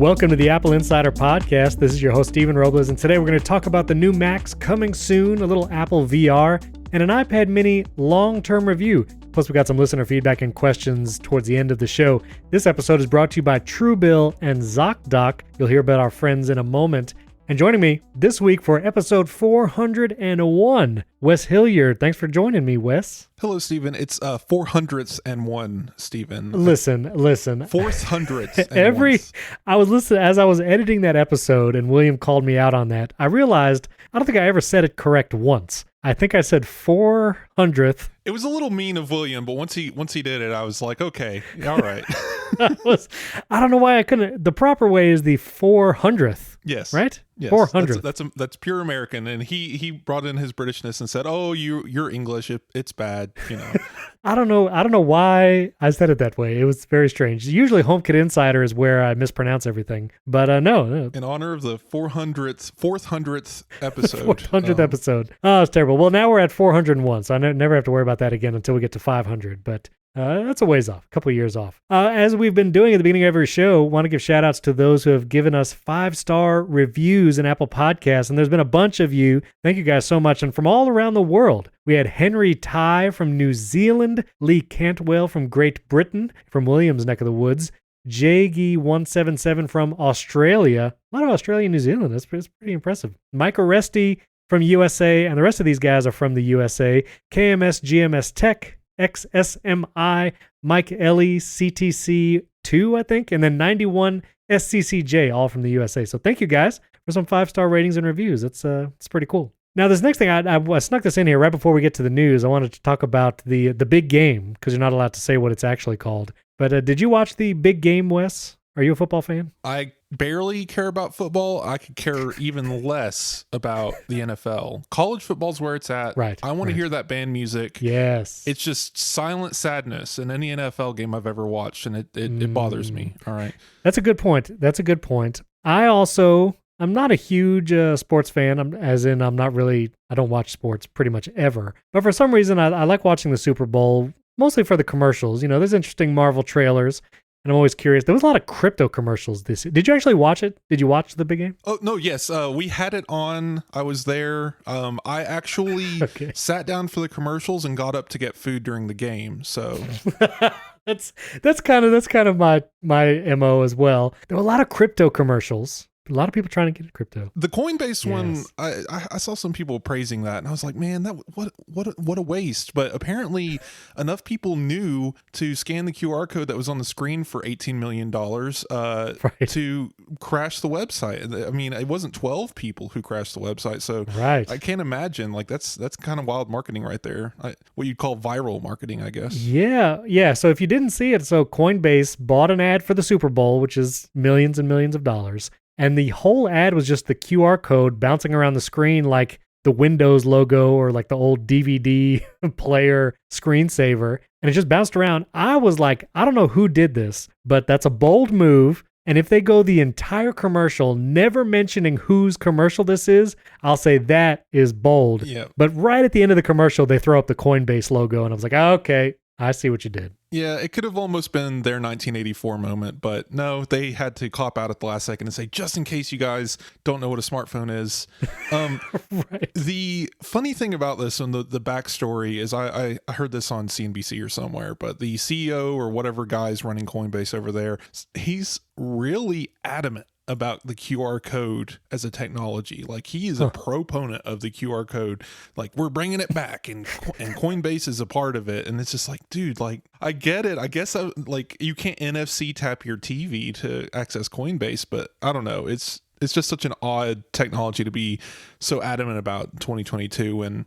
Welcome to the Apple Insider Podcast. This is your host, Stephen Robles, and today we're going to talk about the new Macs coming soon, a little Apple VR, and an iPad mini long-term review. Plus, we got some listener feedback and questions towards the end of the show. This episode is brought to you by Truebill and ZocDoc. You'll hear about our friends in a moment. And joining me this week for episode 401, Wes Hilliard. Thanks for joining me, Wes. Hello, Stephen. It's 401, Stephen. Listen. 400th. I was listening as I was editing that episode, and William called me out on that. I realized I don't think I ever said it correct once. I think I said 400th. It was a little mean of William, but once he did it, I was like, okay, all right. I don't know why I couldn't. The proper way is the 400th. Yes. Right? Yes. 400th. That's pure American, and he brought in his Britishness and said, "Oh, you're English. It's bad." You know. I don't know why I said it that way. It was very strange. Usually, HomeKit Insider is where I mispronounce everything, but no. In honor of the 400th episode. 400th episode. Oh, it's terrible. Well, now we're at 401, so I never have to worry about that again until we get to 500. But that's a ways off, a couple of years off. As we've been doing at the beginning of every show, want to give shout outs to those who have given us 5-star reviews in Apple Podcasts. And there's been a bunch of you. Thank you guys so much. And from all around the world, we had Henry Ty from New Zealand, Lee Cantwell from Great Britain, from Williams' neck of the woods, Jaggy177 from Australia. A lot of Australia and New Zealand. That's pretty impressive. Mike Oresti from USA. And the rest of these guys are from the USA. KMS GMS Tech, XSMI, Mike Ellie, CTC2, I think, and then 91 SCCJ, all from the USA. So thank you guys for some 5-star ratings and reviews. It's pretty cool. Now, this next thing, I snuck this in here right before we get to the news. I wanted to talk about the big game, because you're not allowed to say what it's actually called. But did you watch the big game, Wes? Are you a football fan? I barely care about football. I could care even less about the NFL. College football's where it's at. Right. I want to hear that band music. Yes. It's just silent sadness in any NFL game I've ever watched, and it bothers me. All right. That's a good point. I'm not a huge sports fan, I don't watch sports pretty much ever. But for some reason, I like watching the Super Bowl, mostly for the commercials. You know, there's interesting Marvel trailers. And I'm always curious. There was a lot of crypto commercials this year. Did you actually watch it? Did you watch the big game? Oh, no, yes. We had it on. I was there. I actually sat down for the commercials and got up to get food during the game. So that's kind of my MO as well. There were a lot of crypto commercials. A lot of people trying to get into crypto. The Coinbase one, I saw some people praising that, and I was like, man, that what a waste. But apparently, enough people knew to scan the QR code that was on the screen for $18 million to crash the website. I mean, it wasn't 12 people who crashed the website, so I can't imagine. Like that's kind of wild marketing right there. What you'd call viral marketing, I guess. Yeah. So if you didn't see it, so Coinbase bought an ad for the Super Bowl, which is millions and millions of dollars. And the whole ad was just the QR code bouncing around the screen like the Windows logo or like the old DVD player screensaver. And it just bounced around. I was like, I don't know who did this, but that's a bold move. And if they go the entire commercial, never mentioning whose commercial this is, I'll say that is bold. Yeah. But right at the end of the commercial, they throw up the Coinbase logo. And I was like, okay, I see what you did. Yeah, it could have almost been their 1984 moment, but no, they had to cop out at the last second and say, just in case you guys don't know what a smartphone is. Right. The funny thing about this and the backstory is I heard this on CNBC or somewhere, but the CEO or whatever guy's running Coinbase over there, he's really adamant about the QR code as a technology. Like he is a proponent of the QR code. Like we're bringing it back and Coinbase is a part of it. And it's just like, dude, like I get it. I guess like you can't NFC tap your TV to access Coinbase, but I don't know. It's just such an odd technology to be so adamant about in 2022. And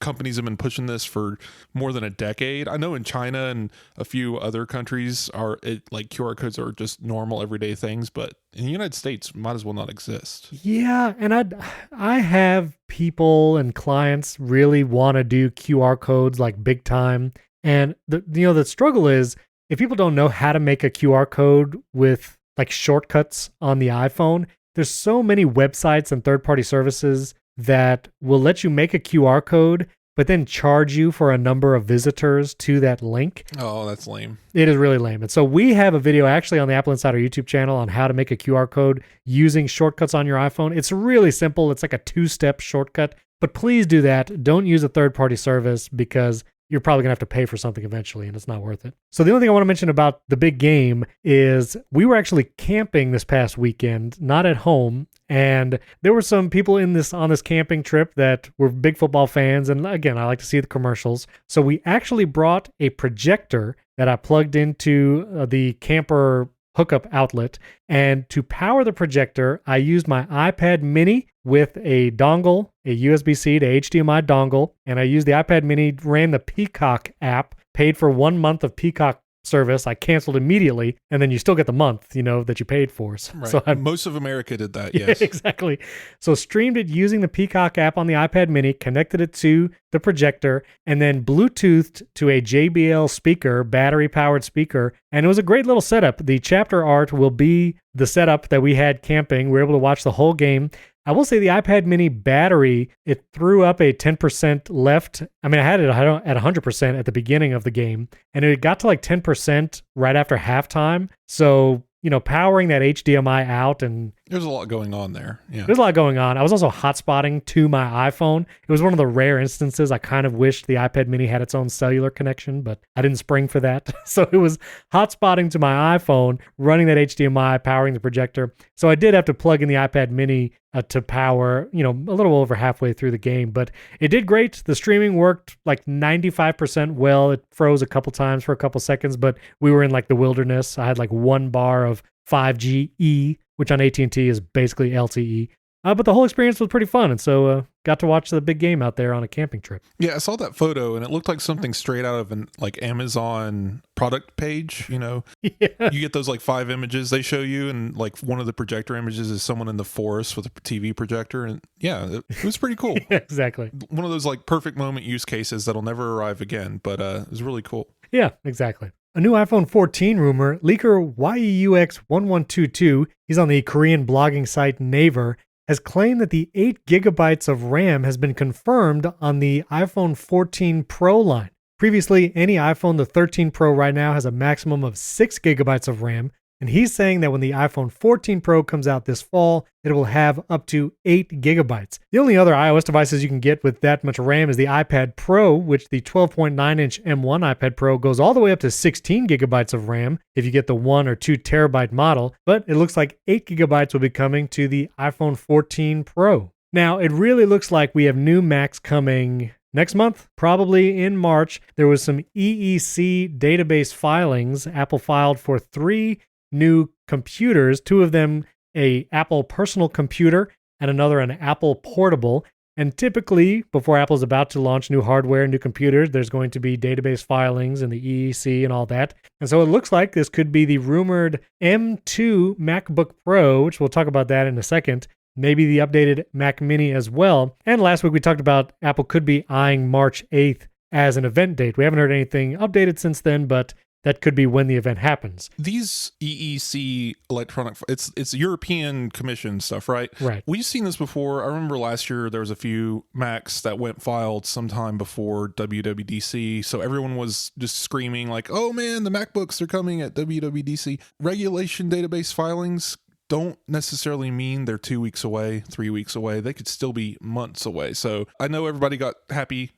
companies have been pushing this for more than a decade. I know in China and a few other countries like QR codes are just normal everyday things, but in the United States might as well not exist. Yeah, and I have people and clients really want to do QR codes like big time. And the struggle is if people don't know how to make a QR code with like shortcuts on the iPhone, there's so many websites and third-party services that will let you make a QR code but then charge you for a number of visitors to that link. Oh, that's lame. It is really lame. And so we have a video actually on the Apple Insider YouTube channel on how to make a QR code using shortcuts on your iPhone. It's really simple. It's like a 2-step shortcut, but please do that. Don't use a third-party service because you're probably going to have to pay for something eventually, and it's not worth it. So the only thing I want to mention about the big game is we were actually camping this past weekend, not at home, and there were some people on this camping trip that were big football fans, and again, I like to see the commercials. So we actually brought a projector that I plugged into the camper hookup outlet, and to power the projector, I used my iPad mini with a dongle, a USB-C to HDMI dongle, and I used the iPad mini, ran the Peacock app, paid for 1 month of Peacock service. I canceled immediately, and then you still get the month, that you paid for. Right. So most of America did that, yes. yes. Yeah, exactly. So streamed it using the Peacock app on the iPad mini, connected it to the projector, and then Bluetoothed to a JBL speaker, battery-powered speaker, and it was a great little setup. The chapter art will be the setup that we had camping. We were able to watch the whole game. I will say the iPad mini battery, it threw up a 10% left. I mean, I had it at 100% at the beginning of the game, and it got to like 10% right after halftime. So, powering that HDMI out, and there's a lot going on there. Yeah. There's a lot going on. I was also hotspotting to my iPhone. It was one of the rare instances I kind of wished the iPad mini had its own cellular connection, but I didn't spring for that. So it was hotspotting to my iPhone, running that HDMI, powering the projector. So I did have to plug in the iPad mini to power, a little over halfway through the game, but it did great. The streaming worked like 95% well. It froze a couple times for a couple seconds, but we were in like the wilderness. I had like 1 bar of 5G E, which on AT&T is basically LTE. But the whole experience was pretty fun, and so got to watch the big game out there on a camping trip. Yeah, I saw that photo, and it looked like something straight out of an Amazon product page. Yeah. You get those 5 images they show you, and one of the projector images is someone in the forest with a TV projector, and yeah, it was pretty cool. Yeah, exactly. One of those perfect moment use cases that'll never arrive again, but it was really cool. Yeah, exactly. A new iPhone 14 rumor, leaker YEUX1122, he's on the Korean blogging site Naver, has claimed that the 8 gigabytes of RAM has been confirmed on the iPhone 14 Pro line. Previously, any iPhone, the 13 Pro right now, has a maximum of 6 gigabytes of RAM, and he's saying that when the iPhone 14 Pro comes out this fall, it will have up to 8 gigabytes. The only other iOS devices you can get with that much RAM is the iPad Pro, which the 12.9-inch M1 iPad Pro goes all the way up to 16 gigabytes of RAM if you get the 1 or 2 terabyte model, but it looks like 8 gigabytes will be coming to the iPhone 14 Pro. Now, it really looks like we have new Macs coming next month, probably in March. There was some EEC database filings. Apple filed for 3 new computers, 2 of them a Apple personal computer and another an Apple portable. And typically, before Apple's about to launch new hardware and new computers, there's going to be database filings and the EEC and all that. And so it looks like this could be the rumored M2 MacBook Pro, which we'll talk about that in a second. Maybe the updated Mac Mini as well. And last week we talked about Apple could be eyeing March 8th as an event date. We haven't heard anything updated since then, but that could be when the event happens. These EEC electronic, it's European Commission stuff, right? Right. We've seen this before. I remember last year there was a few Macs that went filed sometime before WWDC. So everyone was just screaming oh man, the MacBooks are coming at WWDC. Regulation database filings don't necessarily mean they're 2 weeks away, 3 weeks away. They could still be months away. So I know everybody got happy,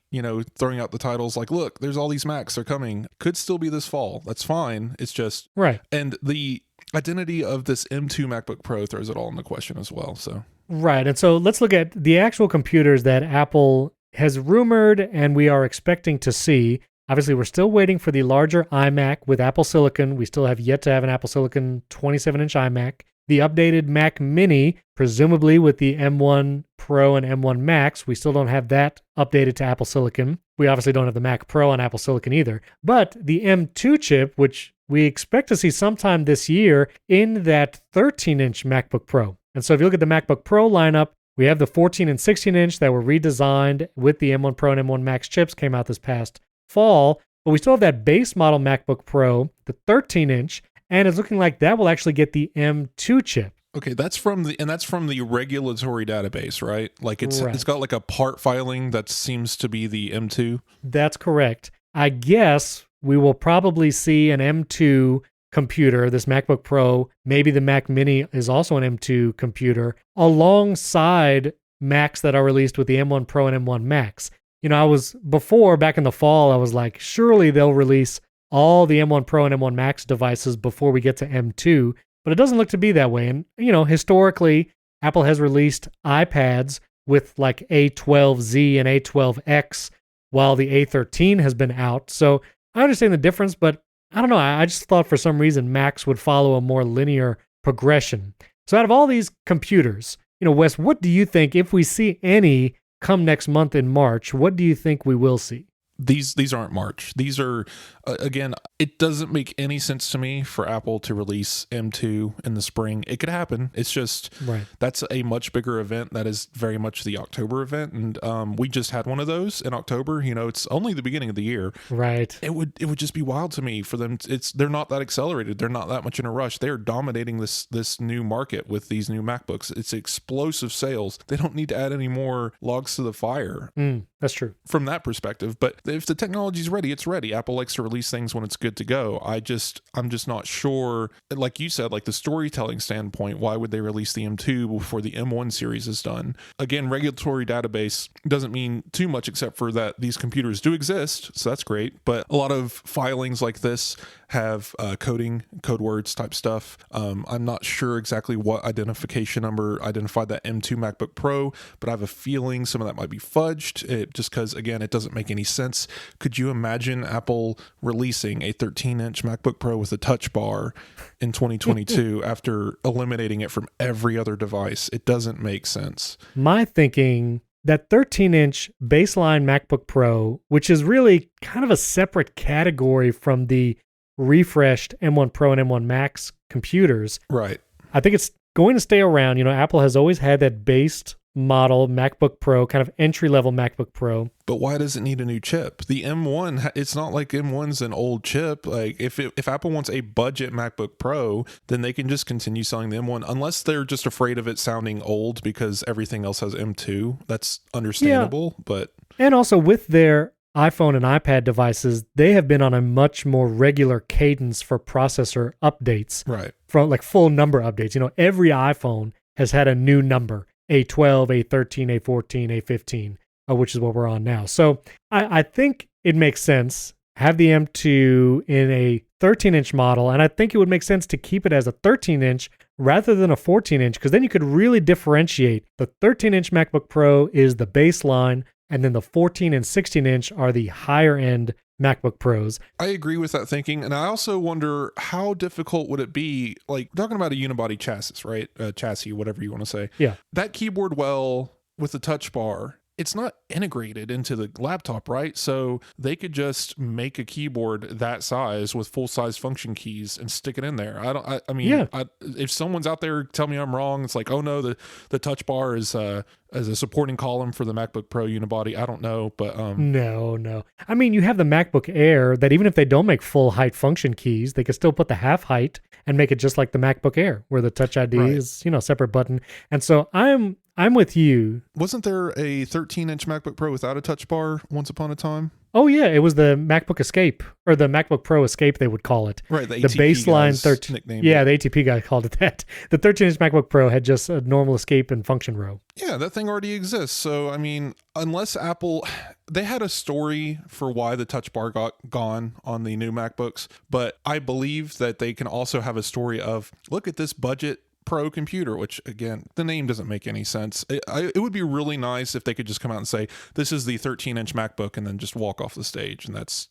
throwing out the titles look, there's all these Macs, they're coming. Could still be this fall. That's fine. It's just right. And the identity of this M2 MacBook Pro throws it all into question as well. So right. And so let's look at the actual computers that Apple has rumored and we are expecting to see. Obviously, we're still waiting for the larger iMac with Apple Silicon. We still have yet to have an Apple Silicon 27-inch iMac. The updated Mac Mini, presumably with the M1 Pro and M1 Max, we still don't have that updated to Apple Silicon. We obviously don't have the Mac Pro on Apple Silicon either. But the M2 chip, which we expect to see sometime this year in that 13-inch MacBook Pro. And so if you look at the MacBook Pro lineup, we have the 14 and 16-inch that were redesigned with the M1 Pro and M1 Max chips, came out this past fall. But we still have that base model MacBook Pro, the 13-inch, and it's looking like that will actually get the M2 chip. Okay, that's from the regulatory database, right? Like it's Right. got like a part filing that seems to be the M2. That's correct. I guess we will probably see an M2 computer, this MacBook Pro, maybe the Mac Mini is also an M2 computer, alongside Macs that are released with the M1 Pro and M1 Max. I was before, back in the fall, I was like, surely they'll release all the M1 Pro and M1 Max devices before we get to M2, but it doesn't look to be that way. And, historically, Apple has released iPads with like A12Z and A12X while the A13 has been out. So I understand the difference, but I don't know. I just thought for some reason Macs would follow a more linear progression. So out of all these computers, Wes, what do you think, if we see any come next month in March, what do you think we will see? These aren't March. These are, again, it doesn't make any sense to me for Apple to release M2 in the spring. It could happen. It's just, Right. That's a much bigger event. That is very much the October event. And we just had one of those in October. It's only the beginning of the year. Right. It would just be wild to me for them. They're not that accelerated. They're not that much in a rush. They're dominating this new market with these new MacBooks. It's explosive sales. They don't need to add any more logs to the fire. That's true. From that perspective. But if the technology's ready, it's ready. Apple likes to release things when it's good to go. I'm just not sure. Like you said, like the storytelling standpoint, why would they release the M2 before the M1 series is done? Again, regulatory database doesn't mean too much except for that these computers do exist. So that's great. But a lot of filings like this have code words type stuff. I'm not sure exactly what identification number identified that M2 MacBook Pro, but I have a feeling some of that might be fudged, just because, again, it doesn't make any sense. Could you imagine Apple releasing a 13-inch MacBook Pro with a touch bar in 2022 after eliminating it from every other device? It doesn't make sense. My thinking, that 13-inch baseline MacBook Pro, which is really kind of a separate category from the refreshed M1 Pro and M1 Max computers. Right. I think it's going to stay around. Apple has always had that based model MacBook Pro, kind of entry-level MacBook Pro. But why does it need a new chip? The M1, it's not like M1's an old chip. Like if Apple wants a budget MacBook Pro, then they can just continue selling the M1, unless they're just afraid of it sounding old because everything else has M2. That's understandable, but... And also with their iPhone and iPad devices, they have been on a much more regular cadence for processor updates. Right. From like full number updates. Every iPhone has had a new number, A12, A13, A14, A15, which is what we're on now. So I think it makes sense. Have the M2 in a 13-inch model, and I think it would make sense to keep it as a 13-inch rather than a 14-inch, because then you could really differentiate. The 13-inch MacBook Pro is the baseline, and then the 14 and 16-inch are the higher-end MacBook Pros. I agree with that thinking, and I also wonder how difficult would it be, like talking about a unibody chassis, right? Chassis, whatever you want to say. Yeah. That keyboard well with the touch bar, it's not integrated into the laptop, right? So they could just make a keyboard that size with full-size function keys and stick it in there. I mean, if someone's out there, tell me I'm wrong. It's like, oh no, the touch bar is as a supporting column for the MacBook Pro unibody. I don't know, but No. I mean, you have the MacBook Air that even if they don't make full height function keys, they could still put the half height and make it just like the MacBook Air, where the Touch ID is, a separate button. And so I'm with you. Wasn't there a 13-inch MacBook Pro without a touch bar once upon a time? Oh yeah, it was the MacBook Escape, or the MacBook Pro Escape, they would call it. Right, the baseline 13. Nicknamed yeah, the ATP guy called it that. The 13-inch MacBook Pro had just a normal Escape and function row. Yeah, that thing already exists. So I mean, unless Apple, they had a story for why the touch bar got gone on the new MacBooks, but I believe that they can also have a story of, look at this budget Pro computer, which again, the name doesn't make any sense. It would be really nice if they could just come out and say, this is the 13-inch MacBook, and then just walk off the stage. And that's,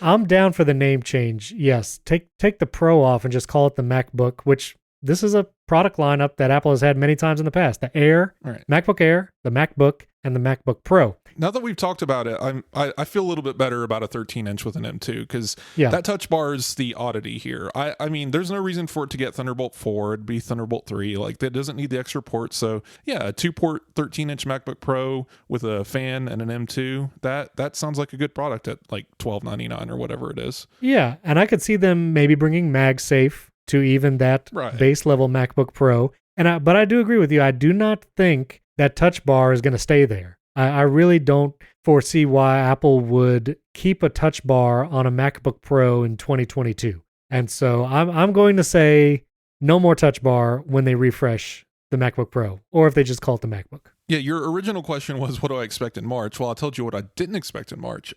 I'm down for the name change. Yes. Take the Pro off and just call it the MacBook, which this is a product lineup that Apple has had many times in the past. The Air, right. MacBook Air, the MacBook, and the MacBook Pro. Now that we've talked about it, I feel a little bit better about a 13-inch with an M2, because that touch bar is the oddity here. I mean, there's no reason for it to get Thunderbolt 4. It'd be Thunderbolt 3. Like, that doesn't need the extra port. So, yeah, a 2-port 13-inch MacBook Pro with a fan and an M2, that sounds like a good product at like $12.99 or whatever it is. Yeah, and I could see them maybe bringing MagSafe to even that base level MacBook Pro. But I do agree with you. I do not think that touch bar is going to stay there. I really don't foresee why Apple would keep a touch bar on a MacBook Pro in 2022. And so I'm going to say no more touch bar when they refresh the MacBook Pro, or if they just call it the MacBook. Yeah, your original question was, what do I expect in March? Well, I told you what I didn't expect in March.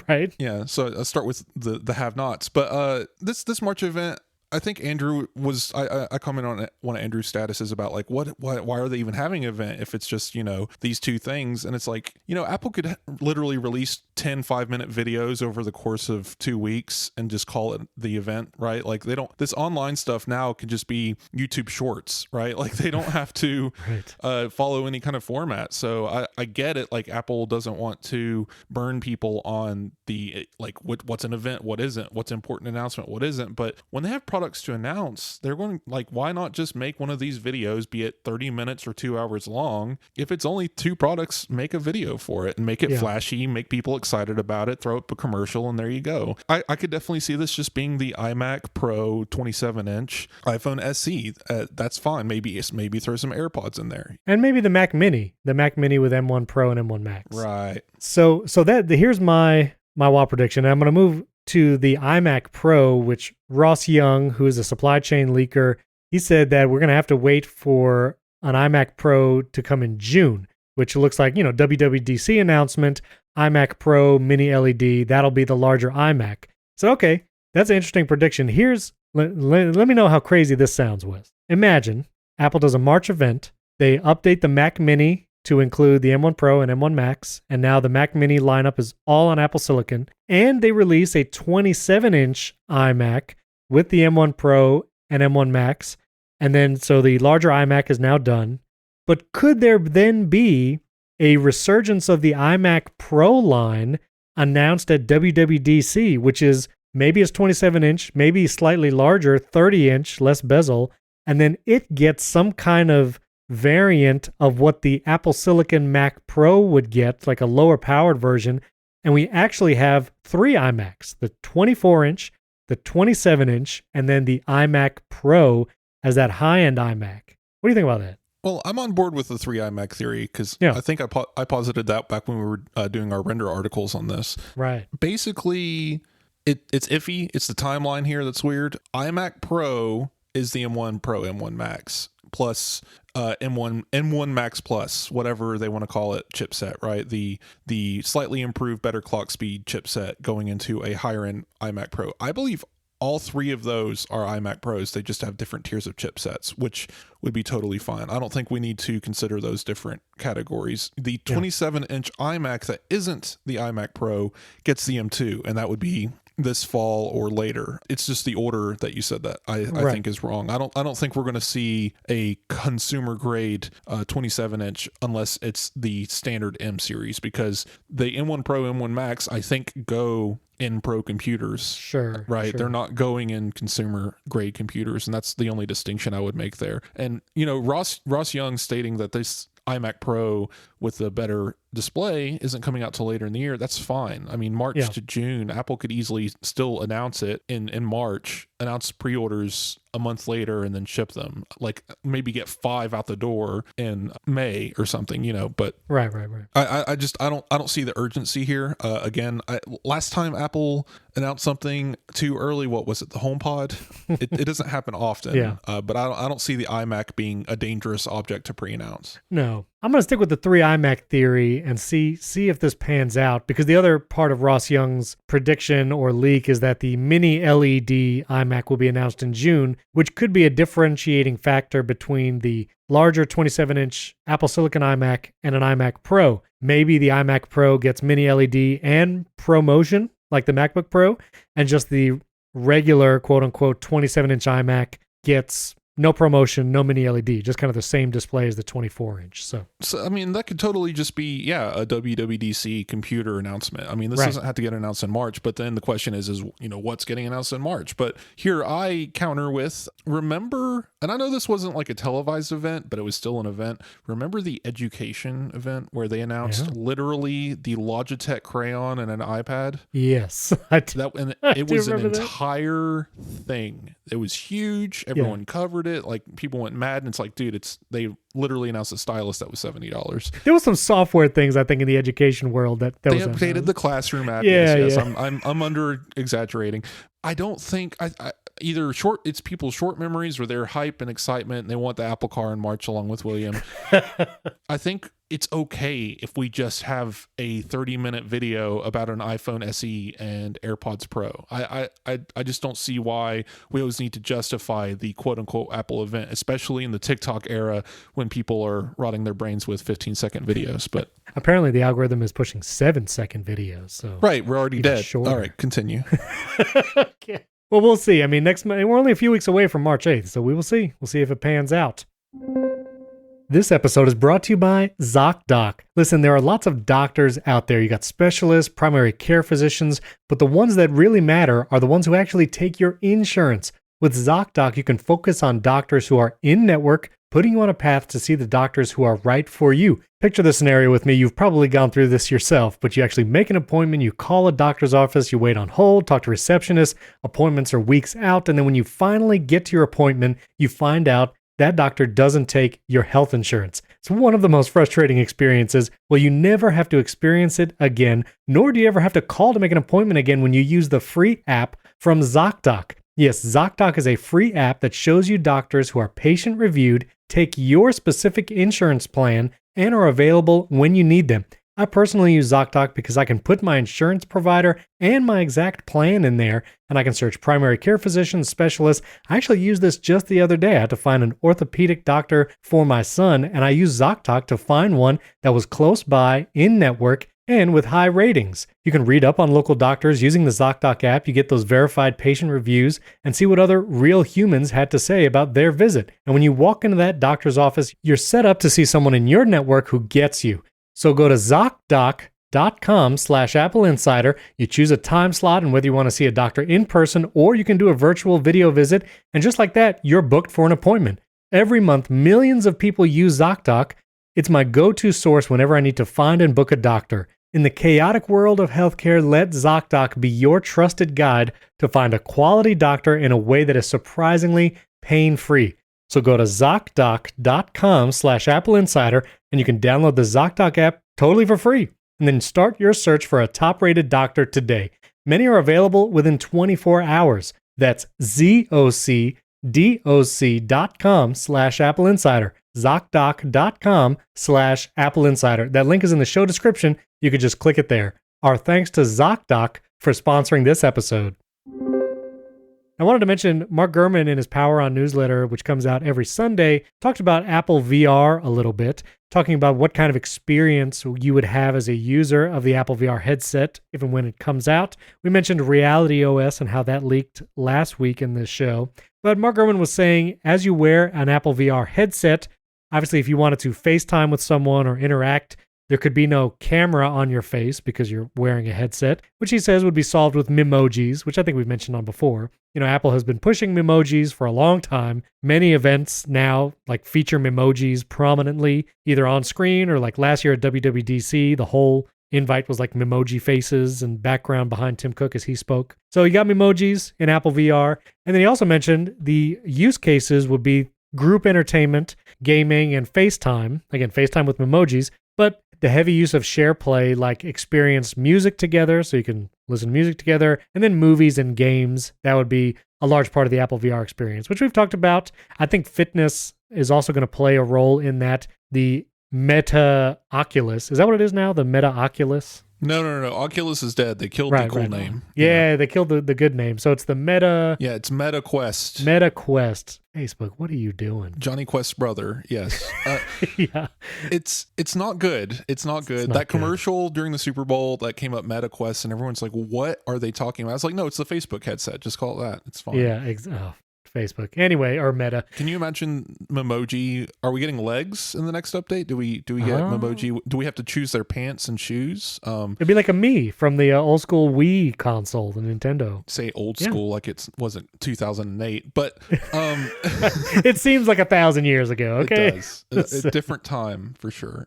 Right. Yeah, so I'll start with the have-nots. But this March event, I think Andrew was, I comment on one of Andrew's statuses about like, why are they even having an event if it's just, these two things? And it's like, Apple could literally release 10 5-minute videos over the course of 2 weeks and just call it the event, right? Like this online stuff now can just be YouTube shorts, right? Like they don't have to Right. follow any kind of format. So I get it. Like Apple doesn't want to burn people on the, like what's an event, what isn't, what's an important announcement, what isn't. But when they have products to announce, they're going like, why not just make one of these videos, be it 30 minutes or 2 hours long? If it's only 2 products, make a video for it and make it flashy, make people excited about it, throw up a commercial, and there you go. I could definitely see this just being the iMac Pro 27-inch, iPhone SE. That's fine. Maybe throw some AirPods in there. And maybe the Mac Mini with M1 Pro and M1 Max. Right. So here's my wild prediction. I'm going to move to the iMac Pro, which Ross Young, who is a supply chain leaker, he said that we're going to have to wait for an iMac Pro to come in June, which looks like, WWDC announcement, iMac Pro Mini LED, that'll be the larger iMac. So, okay, that's an interesting prediction. Let me know how crazy this sounds, Wes. Imagine Apple does a March event, they update the Mac Mini to include the M1 Pro and M1 Max, and now the Mac Mini lineup is all on Apple Silicon, and they release a 27-inch iMac with the M1 Pro and M1 Max, and then so the larger iMac is now done. But could there then be a resurgence of the iMac Pro line announced at WWDC, which is maybe it's 27-inch, maybe slightly larger, 30-inch, less bezel, and then it gets some kind of variant of what the Apple Silicon Mac Pro would get, like a lower powered version, and we actually have 3 iMacs, the 24-inch, the 27-inch, and then the iMac Pro as that high-end iMac. What do you think about that? Well, I'm on board with the 3 iMac theory because I think I posited that back when we were doing our render articles on this. Right. Basically, it's iffy. It's the timeline here that's weird. iMac Pro is the M1 Pro, M1 Max, plus M1 Max Plus, whatever they want to call it, chipset, right? The slightly improved, better clock speed chipset going into a higher end iMac Pro. I believe all 3 of those are iMac Pros. They just have different tiers of chipsets, which would be totally fine. I don't think we need to consider those different categories. The 27-inch iMac that isn't the iMac Pro gets the M2, and that would be this fall or later. It's just the order that you said that I think is wrong. I don't think we're going to see a consumer grade 27-inch unless it's the standard M series, because the M1 Pro, M1 Max, I think go in pro computers. Sure. Right. Sure. They're not going in consumer grade computers, and that's the only distinction I would make there. And Ross Young stating that this iMac Pro with a better display isn't coming out till later in the year, that's fine. I mean, March to June, Apple could easily still announce it in March, announce pre-orders a month later, and then ship them. Like maybe get 5 out the door in May or something, but right. I don't see the urgency here. Again, last time Apple announced something too early, what was it, the HomePod? It doesn't happen often. But I don't see the iMac being a dangerous object to pre-announce. No. I'm going to stick with the 3 iMac theory and see if this pans out, because the other part of Ross Young's prediction or leak is that the mini LED iMac will be announced in June, which could be a differentiating factor between the larger 27-inch Apple Silicon iMac and an iMac Pro. Maybe the iMac Pro gets mini LED and ProMotion like the MacBook Pro, and just the regular quote-unquote 27-inch iMac gets no ProMotion, no mini LED, just kind of the same display as the 24-inch. So I mean, that could totally just be, a WWDC computer announcement. I mean, this doesn't have to get announced in March, but then the question is what's getting announced in March? But here I counter with, remember, and I know this wasn't like a televised event, but it was still an event. Remember the education event where they announced literally the Logitech crayon and an iPad? Yes. It was an entire thing. It was huge. Everyone covered ordered it, like people went mad, and it's like, dude, they literally announced a stylus that was $70. There was some software things, I think, in the education world that They was updated the classroom app. Yeah, yes. yeah. I'm under exaggerating. I don't think either it's people's short memories or their hype and excitement, and they want the Apple car in March along with William. I think it's okay if we just have a 30-minute video about an iPhone SE and AirPods Pro. I just don't see why we always need to justify the quote-unquote Apple event, especially in the TikTok era when people are rotting their brains with 15-second videos. But apparently the algorithm is pushing 7-second videos. So right, we're already dead. Shorter. All right, continue. Okay. Well, we'll see. I mean, next month, we're only a few weeks away from March 8th, so we will see. We'll see if it pans out. This episode is brought to you by ZocDoc. Listen, there are lots of doctors out there. You got specialists, primary care physicians, but the ones that really matter are the ones who actually take your insurance. With ZocDoc, you can focus on doctors who are in-network, putting you on a path to see the doctors who are right for you. Picture the scenario with me. You've probably gone through this yourself, but you actually make an appointment, you call a doctor's office, you wait on hold, talk to receptionists, appointments are weeks out, and then when you finally get to your appointment, you find out that doctor doesn't take your health insurance. It's one of the most frustrating experiences. Well, you never have to experience it again, nor do you ever have to call to make an appointment again when you use the free app from ZocDoc. Yes, ZocDoc is a free app that shows you doctors who are patient-reviewed, take your specific insurance plan, and are available when you need them. I personally use ZocDoc because I can put my insurance provider and my exact plan in there, and I can search primary care physicians, specialists. I actually used this just the other day. I had to find an orthopedic doctor for my son, and I used ZocDoc to find one that was close by, in-network, and with high ratings. You can read up on local doctors using the ZocDoc app. You get those verified patient reviews and see what other real humans had to say about their visit. And when you walk into that doctor's office, you're set up to see someone in your network who gets you. So go to ZocDoc.com/AppleInsider. You choose a time slot and whether you want to see a doctor in person or you can do a virtual video visit. And just like that, you're booked for an appointment. Every month, millions of people use ZocDoc. It's my go-to source whenever I need to find and book a doctor. In the chaotic world of healthcare, let ZocDoc be your trusted guide to find a quality doctor in a way that is surprisingly pain-free. So go to ZocDoc.com/AppleInsider and you can download the ZocDoc app totally for free. And then start your search for a top-rated doctor today. Many are available within 24 hours. That's ZocDoc.com/AppleInsider. ZocDoc.com/AppleInsider. That link is in the show description. You could just click it there. Our thanks to ZocDoc for sponsoring this episode. I wanted to mention Mark Gurman in his Power On newsletter, which comes out every Sunday, talked about Apple VR a little bit, talking about what kind of experience you would have as a user of the Apple VR headset, even when it comes out. We mentioned Reality OS and how that leaked last week in this show. But Mark Gurman was saying, as you wear an Apple VR headset, obviously if you wanted to FaceTime with someone or interact, there could be no camera on your face because you're wearing a headset, which he says would be solved with Memojis, which I think we've mentioned on before. You know, Apple has been pushing Memojis for a long time. Many events now like feature Memojis prominently, either on screen or like last year at WWDC, the whole invite was like Memoji faces and background behind Tim Cook as he spoke. So you got Memojis in Apple VR. And then he also mentioned the use cases would be group entertainment, gaming, and FaceTime. Again, FaceTime with Memojis, but the heavy use of SharePlay, like experience music together, so you can listen to music together, and then movies and games. That would be a large part of the Apple VR experience, which we've talked about. I think fitness is also going to play a role in that. The Meta Oculus, is that what it is now? The Meta Oculus? No. Oculus is dead. They killed the cool name. Yeah, they killed the good name. So it's the Meta. Yeah, it's Meta Quest. Meta Quest. Facebook, what are you doing? Johnny Quest's brother. Yes. Yeah. It's not good. It's not good. That commercial during the Super Bowl that came up, Meta Quest, and everyone's like, what are they talking about? I was like, no, it's the Facebook headset. Just call it that. It's fine. Yeah. Facebook. Anyway, or Meta. Can you imagine Memoji? Are we getting legs in the next update? Do we get Memoji? Do we have to choose their pants and shoes? It'd be like a Me from the old school Wii console, the Nintendo. Say old school like it wasn't 2008, but it seems like 1,000 years ago. Okay, it does. A different time for sure.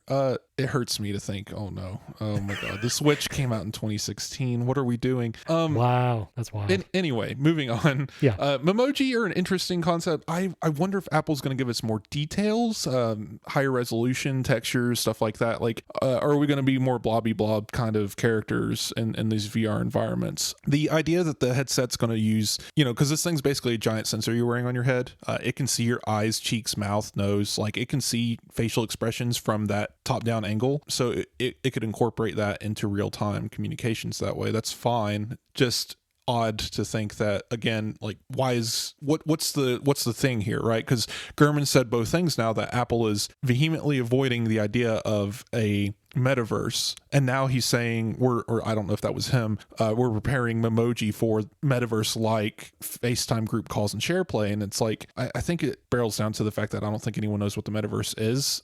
it hurts me to think, oh no, oh my God, the Switch came out in 2016. What are we doing? Wow, that's wild. Anyway, moving on. Yeah. Memoji are an interesting concept. I wonder if Apple's going to give us more details, higher resolution, textures, stuff like that. Like, are we going to be more blobby blob kind of characters in these VR environments? The idea that the headset's going to use, because this thing's basically a giant sensor you're wearing on your head. It can see your eyes, cheeks, mouth, nose. Like, it can see facial expressions from that top-down angle. So it could incorporate that into real-time communications that way. That's fine. Just odd to think that, again, like, what's the thing here, right? Because Gurman said both things now, that Apple is vehemently avoiding the idea of a metaverse, and now he's saying or I don't know if that was him, we're preparing Memoji for metaverse like FaceTime group calls and share play. And it's like, I think it barrels down to the fact that I don't think anyone knows what the metaverse is.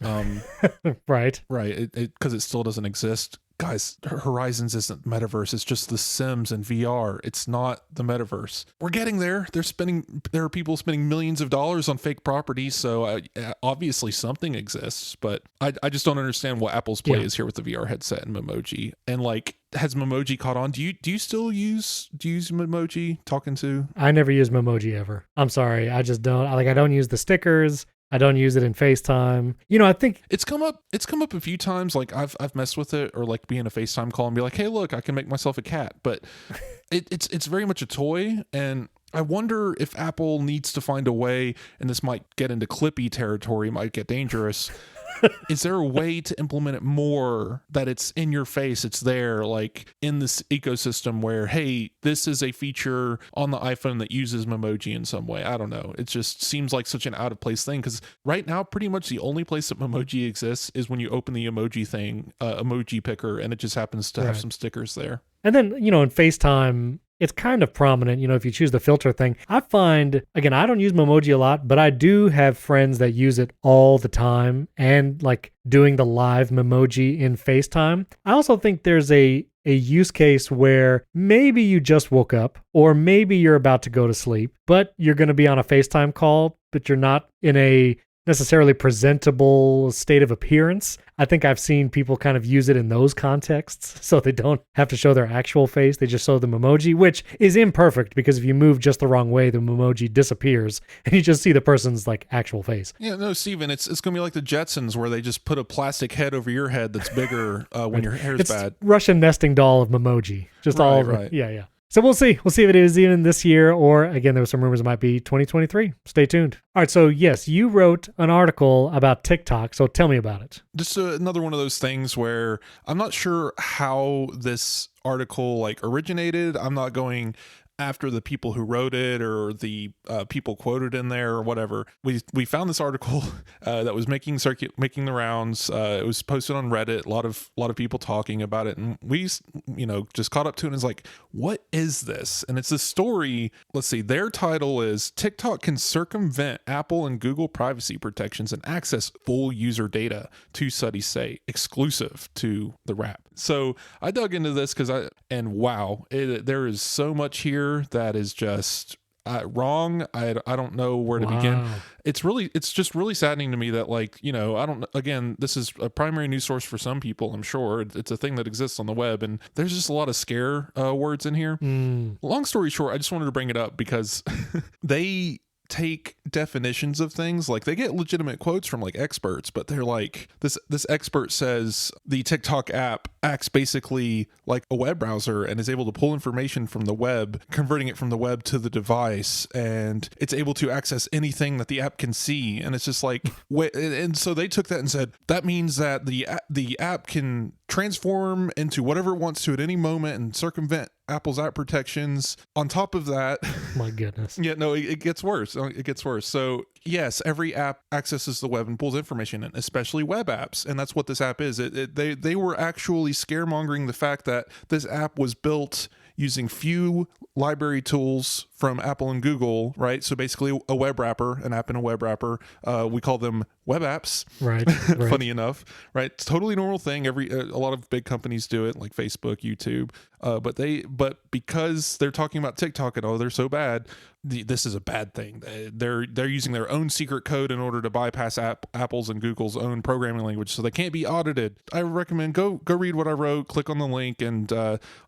Right Because it still doesn't exist. Guys, Horizons isn't metaverse. It's just The Sims and VR. It's not the metaverse. We're getting there. There are people spending millions of dollars on fake properties. So obviously something exists, but I just don't understand what Apple's play is here with the VR headset and Memoji. And like, has Memoji caught on? Do you still use Memoji talking to? I never use Memoji ever. I'm sorry. I just don't. I don't use the stickers. I don't use it in FaceTime. I think it's come up a few times. Like, I've messed with it, or like be in a FaceTime call and be like, hey, look, I can make myself a cat. But it's very much a toy. And I wonder if Apple needs to find a way, and this might get into Clippy territory, might get dangerous. Is there a way to implement it more, that it's in your face, it's there, like in this ecosystem where, hey, this is a feature on the iPhone that uses Memoji in some way? I don't know. It just seems like such an out of place thing, because right now pretty much the only place that Memoji exists is when you open the emoji thing, emoji picker, and it just happens to have some stickers there. And then, in FaceTime, it's kind of prominent, if you choose the filter thing. I find, again, I don't use Memoji a lot, but I do have friends that use it all the time, and like doing the live Memoji in FaceTime. I also think there's a use case where maybe you just woke up, or maybe you're about to go to sleep, but you're going to be on a FaceTime call, but you're not in a necessarily presentable state of appearance. I think I've seen people kind of use it in those contexts, so they don't have to show their actual face. They just show the Memoji, which is imperfect, because if you move just the wrong way, the Memoji disappears and you just see the person's like actual face. Yeah, no, Steven, it's going to be like the Jetsons, where they just put a plastic head over your head that's bigger when your hair's bad. Russian nesting doll of Memoji. Just all over. Right. Yeah. So we'll see. We'll see if it is even this year, or again, there were some rumors it might be 2023. Stay tuned. All right. So yes, you wrote an article about TikTok. So tell me about it. Just another one of those things where I'm not sure how this article like originated. I'm not going after the people who wrote it or the people quoted in there or whatever. We found this article that was making the rounds. It was posted on Reddit. A lot of people talking about it, and we just caught up to it and is like, what is this? And it's a story. Let's see. Their title is TikTok can circumvent Apple and Google privacy protections and access full user data, two studies say, exclusive to the Wrap. So I dug into this wow, there is so much here that is just wrong. I don't know where to begin. It's just really saddening to me that, like, again, this is a primary news source for some people, I'm sure. It's a thing that exists on the web, and there's just a lot of scare words in here. Long story short, I just wanted to bring it up because they take definitions of things, like they get legitimate quotes from like experts, but they're like, this expert says the TikTok app acts basically like a web browser and is able to pull information from the web, converting it from the web to the device, and it's able to access anything that the app can see. And it's just like, and so they took that and said that means that the app can transform into whatever it wants to at any moment and circumvent Apple's app protections. On top of that, my goodness. Yeah, no, it gets worse. It gets worse. So yes, every app accesses the web and pulls information in, especially web apps. And that's what this app is. They were actually scaremongering the fact that this app was built using few library tools from Apple and Google, right? So basically a web wrapper, an app in a web wrapper. We call them web apps. Right. Funny enough, right? It's totally normal thing. A lot of big companies do it, like Facebook, YouTube. But because they're talking about TikTok and they're so bad, this is a bad thing. They're using their own secret code in order to bypass Apple's and Google's own programming language, so they can't be audited. I recommend go read what I wrote, click on the link, and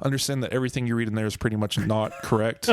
understand that everything you read in there is pretty much not correct.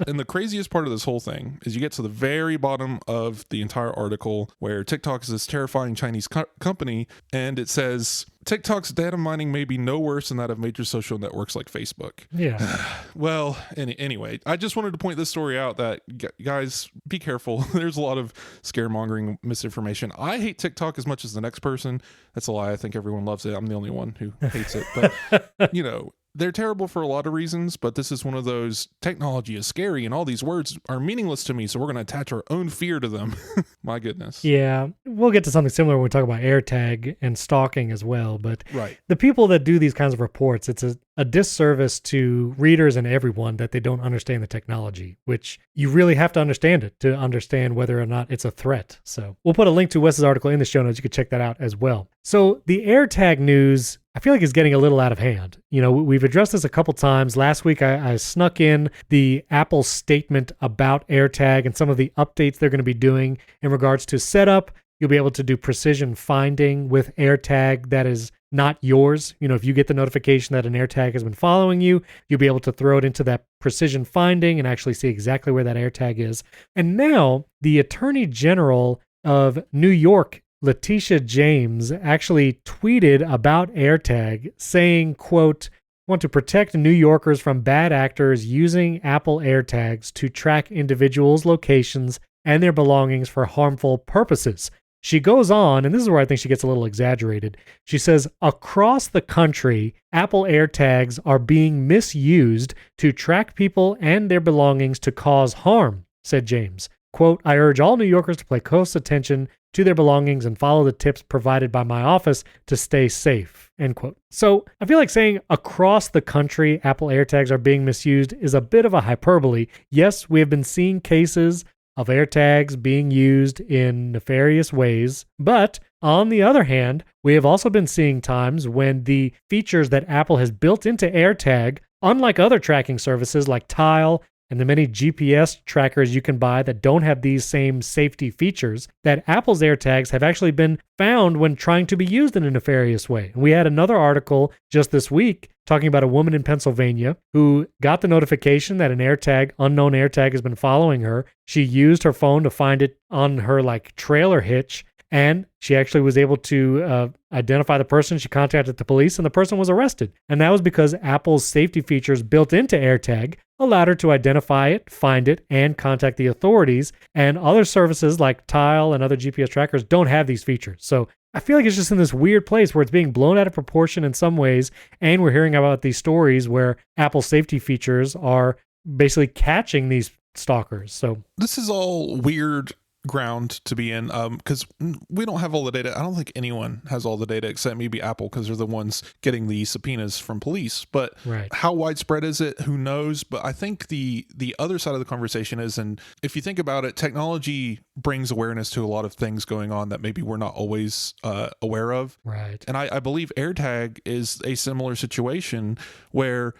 And the craziest part of this whole thing is you get to the very bottom of the entire article where TikTok is this terrifying Chinese company, and it says TikTok's data mining may be no worse than that of major social networks like Facebook. Yeah. Well, anyway, I just wanted to point this story out that, guys, be careful. There's a lot of scaremongering, misinformation. I hate TikTok as much as the next person. That's a lie. I think everyone loves it. I'm the only one who hates it. But, they're terrible for a lot of reasons, but this is one of those, technology is scary and all these words are meaningless to me, so we're going to attach our own fear to them. My goodness. Yeah, we'll get to something similar when we talk about AirTag and stalking as well, but right. The people that do these kinds of reports, it's a disservice to readers and everyone that they don't understand the technology, which you really have to understand it to understand whether or not it's a threat. So we'll put a link to Wes's article in the show notes. You can check that out as well. So the AirTag news, I feel like is getting a little out of hand. We've addressed this a couple times. Last week, I snuck in the Apple statement about AirTag and some of the updates they're going to be doing in regards to setup. You'll be able to do precision finding with AirTag that is not yours. If you get the notification that an AirTag has been following you, you'll be able to throw it into that precision finding and actually see exactly where that AirTag is. And now the Attorney General of New York, Letitia James, actually tweeted about AirTag saying, quote, "Want to protect New Yorkers from bad actors using Apple AirTags to track individuals' locations and their belongings for harmful purposes." She goes on, and this is where I think she gets a little exaggerated. She says, "Across the country, Apple AirTags are being misused to track people and their belongings to cause harm," said James. Quote, "I urge all New Yorkers to pay close attention to their belongings and follow the tips provided by my office to stay safe," end quote. So I feel like saying across the country Apple AirTags are being misused is a bit of a hyperbole. Yes, we have been seeing cases of AirTags being used in nefarious ways, but on the other hand, we have also been seeing times when the features that Apple has built into AirTag, unlike other tracking services like Tile and the many GPS trackers you can buy that don't have these same safety features, that Apple's AirTags have actually been found when trying to be used in a nefarious way. And we had another article just this week talking about a woman in Pennsylvania who got the notification that an unknown AirTag has been following her. She used her phone to find it on her trailer hitch, and she actually was able to identify the person. She contacted the police, and the person was arrested. And that was because Apple's safety features built into AirTag allowed her to identify it, find it, and contact the authorities. And other services like Tile and other GPS trackers don't have these features. So I feel like it's just in this weird place where it's being blown out of proportion in some ways, and we're hearing about these stories where Apple safety features are basically catching these stalkers. So this is all weird ground to be in, because we don't have all the data. I don't think anyone has all the data except maybe Apple, because they're the ones getting the subpoenas from police. But right. How widespread is it? Who knows? But I think the other side of the conversation is, and if you think about it, technology brings awareness to a lot of things going on that maybe we're not always aware of. Right. And I believe AirTag is a similar situation where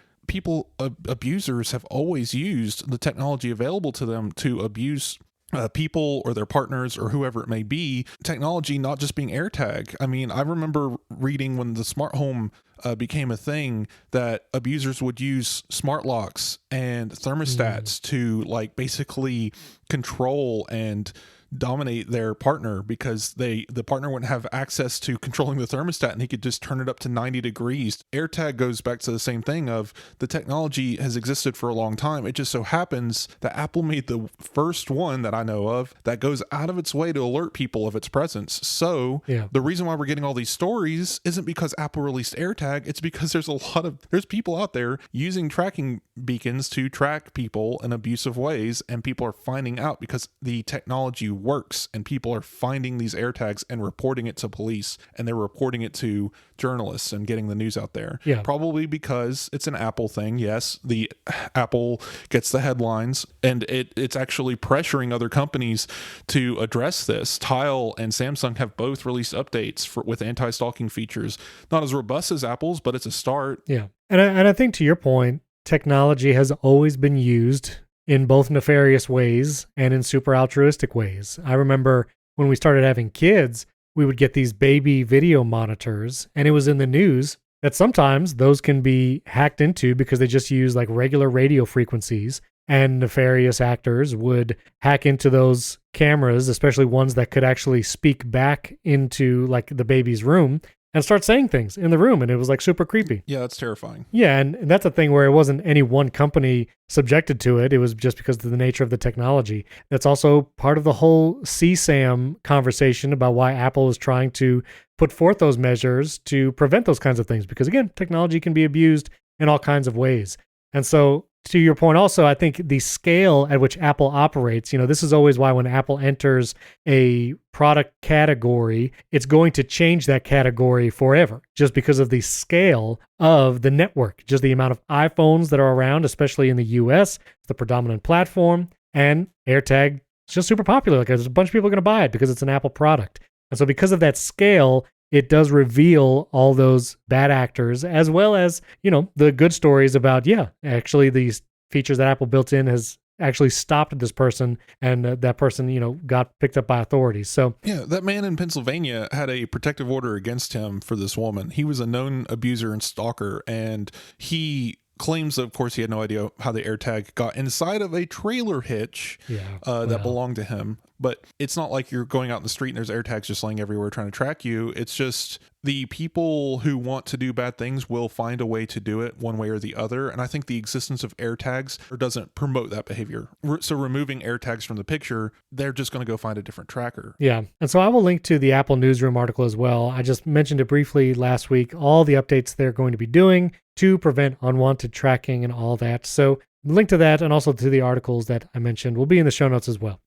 abusers have always used the technology available to them to abuse people or their partners or whoever it may be. Technology not just being AirTag. I mean, I remember reading when the smart home became a thing that abusers would use smart locks and thermostats to basically control and dominate their partner, because the partner wouldn't have access to controlling the thermostat and he could just turn it up to 90 degrees. AirTag goes back to the same thing of the technology has existed for a long time. It just so happens that Apple made the first one that I know of that goes out of its way to alert people of its presence. So The reason why we're getting all these stories isn't because Apple released AirTag. It's because there's people out there using tracking beacons to track people in abusive ways, and people are finding out because the technology works, and people are finding these AirTags and reporting it to police, and they're reporting it to journalists and getting the news out there. Yeah. Probably because it's an Apple thing. Yes, the Apple gets the headlines, and it's actually pressuring other companies to address this. Tile and Samsung have both released updates with anti-stalking features. Not as robust as Apple's, but it's a start. Yeah. And I think to your point, technology has always been used in both nefarious ways and in super altruistic ways. I remember when we started having kids, we would get these baby video monitors, and it was in the news that sometimes those can be hacked into because they just use like regular radio frequencies, and nefarious actors would hack into those cameras, especially ones that could actually speak back into like the baby's room and start saying things in the room. And it was like super creepy. Yeah, that's terrifying. Yeah. And that's a thing where it wasn't any one company subjected to it. It was just because of the nature of the technology. That's also part of the whole CSAM conversation about why Apple is trying to put forth those measures to prevent those kinds of things. Because again, technology can be abused in all kinds of ways. And so to your point also, I think the scale at which Apple operates, this is always why when Apple enters a product category, it's going to change that category forever just because of the scale of the network, just the amount of iPhones that are around, especially in the US, it's the predominant platform, and AirTag is just super popular. Like there's a bunch of people going to buy it because it's an Apple product. And so because of that scale, it does reveal all those bad actors, as well as, the good stories about, actually these features that Apple built in has actually stopped this person, and that person, got picked up by authorities. So yeah, that man in Pennsylvania had a protective order against him for this woman. He was a known abuser and stalker, and he claims, of course, he had no idea how the AirTag got inside of a trailer hitch that belonged to him. But it's not like you're going out in the street and there's AirTags just laying everywhere trying to track you. It's just the people who want to do bad things will find a way to do it one way or the other. And I think the existence of AirTags doesn't promote that behavior. So removing AirTags from the picture, they're just going to go find a different tracker. Yeah. And so I will link to the Apple Newsroom article as well. I just mentioned it briefly last week, all the updates they're going to be doing to prevent unwanted tracking and all that. So link to that and also to the articles that I mentioned will be in the show notes as well.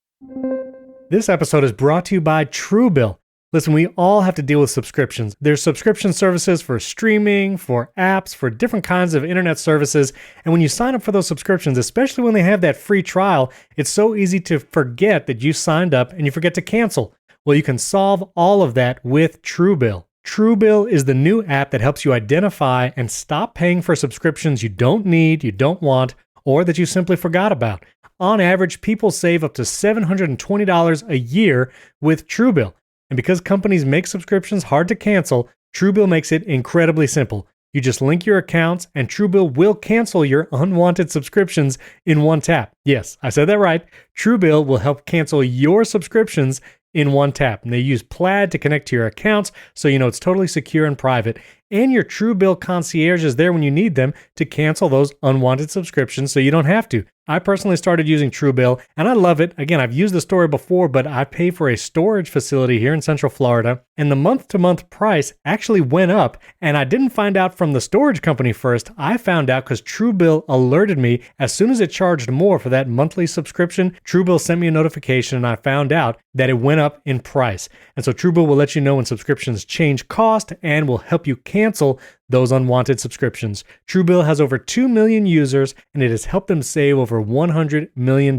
This episode is brought to you by Truebill. Listen, we all have to deal with subscriptions. There's subscription services for streaming, for apps, for different kinds of internet services. And when you sign up for those subscriptions, especially when they have that free trial, it's so easy to forget that you signed up and you forget to cancel. Well, you can solve all of that with Truebill. Truebill is the new app that helps you identify and stop paying for subscriptions you don't need, you don't want, or that you simply forgot about. On average, people save up to $720 a year with Truebill. And because companies make subscriptions hard to cancel, Truebill makes it incredibly simple. You just link your accounts and Truebill will cancel your unwanted subscriptions in one tap. Yes, I said that right. Truebill will help cancel your subscriptions in one tap. And they use Plaid to connect to your accounts, so it's totally secure and private. And your Truebill concierge is there when you need them to cancel those unwanted subscriptions so you don't have to. I personally started using Truebill, and I love it. Again, I've used the story before, but I pay for a storage facility here in Central Florida, and the month-to-month price actually went up, and I didn't find out from the storage company first. I found out because Truebill alerted me as soon as it charged more for that monthly subscription. Truebill sent me a notification, and I found out that it went up in price. And so Truebill will let you know when subscriptions change cost and will help you cancel those unwanted subscriptions. Truebill has over 2 million users, and it has helped them save over $100 million.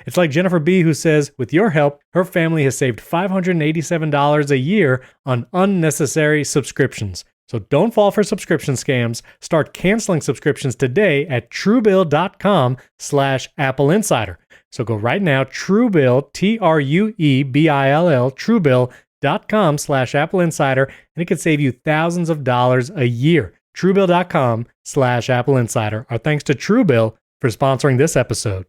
It's like Jennifer B., who says, with your help, her family has saved $587 a year on unnecessary subscriptions. So don't fall for subscription scams. Start canceling subscriptions today at Truebill.com/AppleInsider. So go right now, Truebill, Truebill, Truebill.com/AppleInsider, and it could save you thousands of dollars a year. Truebill.com/AppleInsider. Our thanks to Truebill for sponsoring this episode.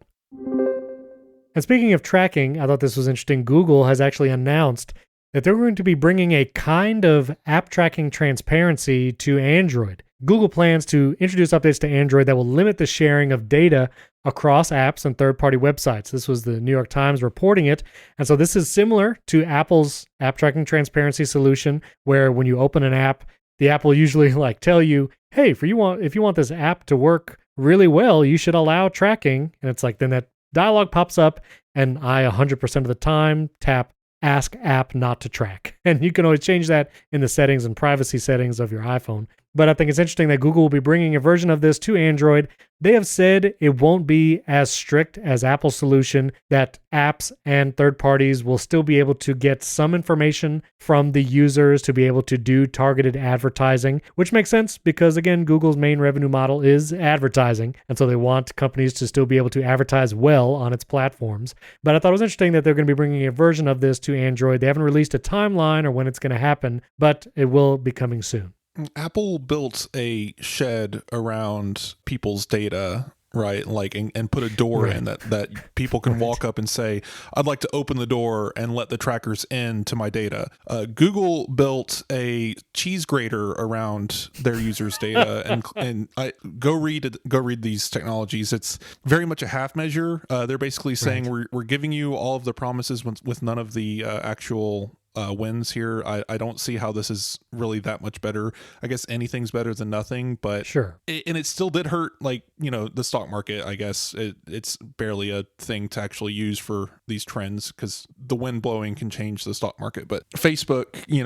And speaking of tracking, I thought this was interesting. Google has actually announced that they're going to be bringing a kind of app tracking transparency to Android. Google plans to introduce updates to Android that will limit the sharing of data across apps and third-party websites. This was the New York Times reporting it. And so this is similar to Apple's app tracking transparency solution, where when you open an app, the app will usually tell you, hey, if you want this app to work really well, you should allow tracking. And it's then that dialog pops up, and I 100% of the time tap Ask App Not to Track. And you can always change that in the settings and privacy settings of your iPhone. But I think it's interesting that Google will be bringing a version of this to Android. They have said it won't be as strict as Apple's solution, that apps and third parties will still be able to get some information from the users to be able to do targeted advertising, which makes sense because, again, Google's main revenue model is advertising. And so they want companies to still be able to advertise well on its platforms. But I thought it was interesting that they're going to be bringing a version of this to Android. They haven't released a timeline or when it's going to happen, but it will be coming soon. Apple built a shed around people's data, right? Like, and put a door in that people can walk up and say, I'd like to open the door and let the trackers in to my data. Google built a cheese grater around their users' data, and I go read these technologies. It's very much a half measure. They're basically saying we're giving you all of the promises with none of the actual wins here. I don't see how this is really that much better. I guess anything's better than nothing, but sure. And it still did hurt, like, the stock market. I guess it's barely a thing to actually use for these trends because the wind blowing can change the stock market. But Facebook,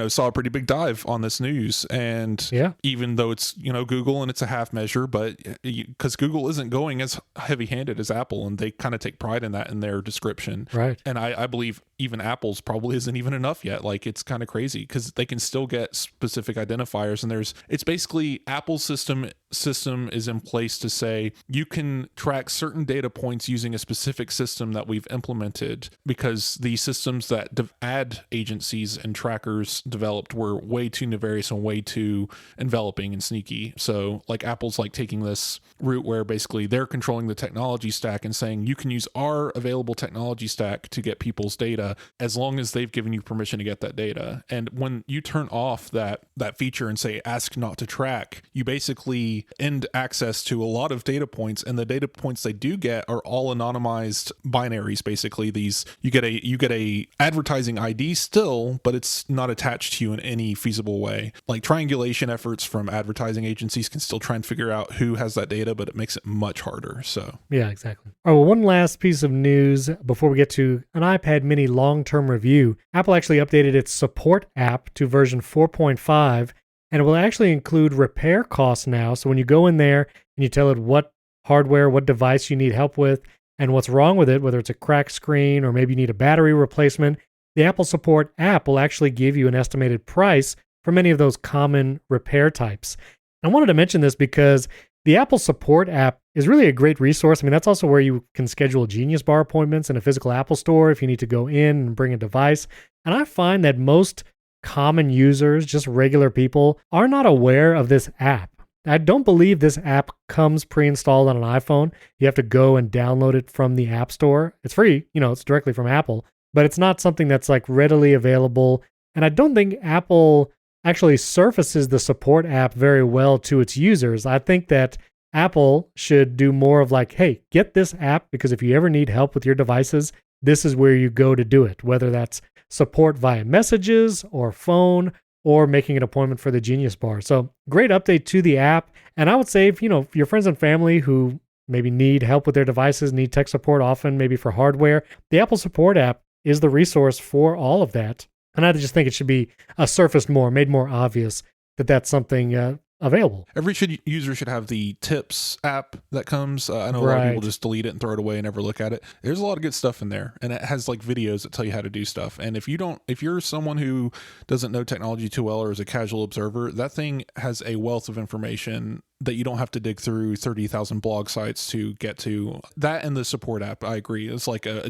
saw a pretty big dive on this news, and even though it's Google and it's a half measure, but because Google isn't going as heavy-handed as Apple, and they kind of take pride in that in their description, right? And I believe even Apple's probably isn't even enough yet. Like, it's kind of crazy because they can still get specific identifiers, and it's basically Apple's system is in place to say you can track certain data points using a specific system that we've implemented, because the systems that ad agencies and trackers developed were way too nefarious and way too enveloping and sneaky. So like Apple's like taking this route where basically they're controlling the technology stack and saying you can use our available technology stack to get people's data as long as they've given you permission to get that data. And when you turn off that feature and say ask not to track, you basically end access to a lot of data points, and the data points they do get are all anonymized binaries. Basically, these you get a advertising ID still, but it's not attached to you in any feasible way. Like, triangulation efforts from advertising agencies can still try and figure out who has that data, but it makes it much harder. So yeah, exactly. All right, well, one last piece of news before we get to an iPad mini long-term review. Apple actually updated its support app to version 4.5, and it will actually include repair costs now. So when you go in there and you tell it what hardware, what device you need help with, and what's wrong with it, whether it's a cracked screen or maybe you need a battery replacement, the Apple Support app will actually give you an estimated price for many of those common repair types. I wanted to mention this because the Apple Support app is really a great resource. I mean, that's also where you can schedule Genius Bar appointments in a physical Apple store if you need to go in and bring a device. And I find that most common users, just regular people, are not aware of this app. I don't believe this app comes pre-installed on an iPhone. You have to go and download it from the App Store. It's free, it's directly from Apple, but it's not something that's like readily available. And I don't think Apple actually surfaces the support app very well to its users. I think that Apple should do more of like, hey, get this app, because if you ever need help with your devices, this is where you go to do it, whether that's support via messages or phone or making an appointment for the Genius Bar. So great update to the app. And I would say if, your friends and family who maybe need help with their devices, need tech support often, maybe for hardware, the Apple Support app is the resource for all of that. And I just think it should be surfaced more, made more obvious that that's something available. Every user should have the Tips app that comes. I know a lot of people just delete it and throw it away and never look at it. There's a lot of good stuff in there, and it has like videos that tell you how to do stuff. And if you're someone who doesn't know technology too well or is a casual observer, that thing has a wealth of information that you don't have to dig through 30,000 blog sites to get to. That and the support app, I agree. It's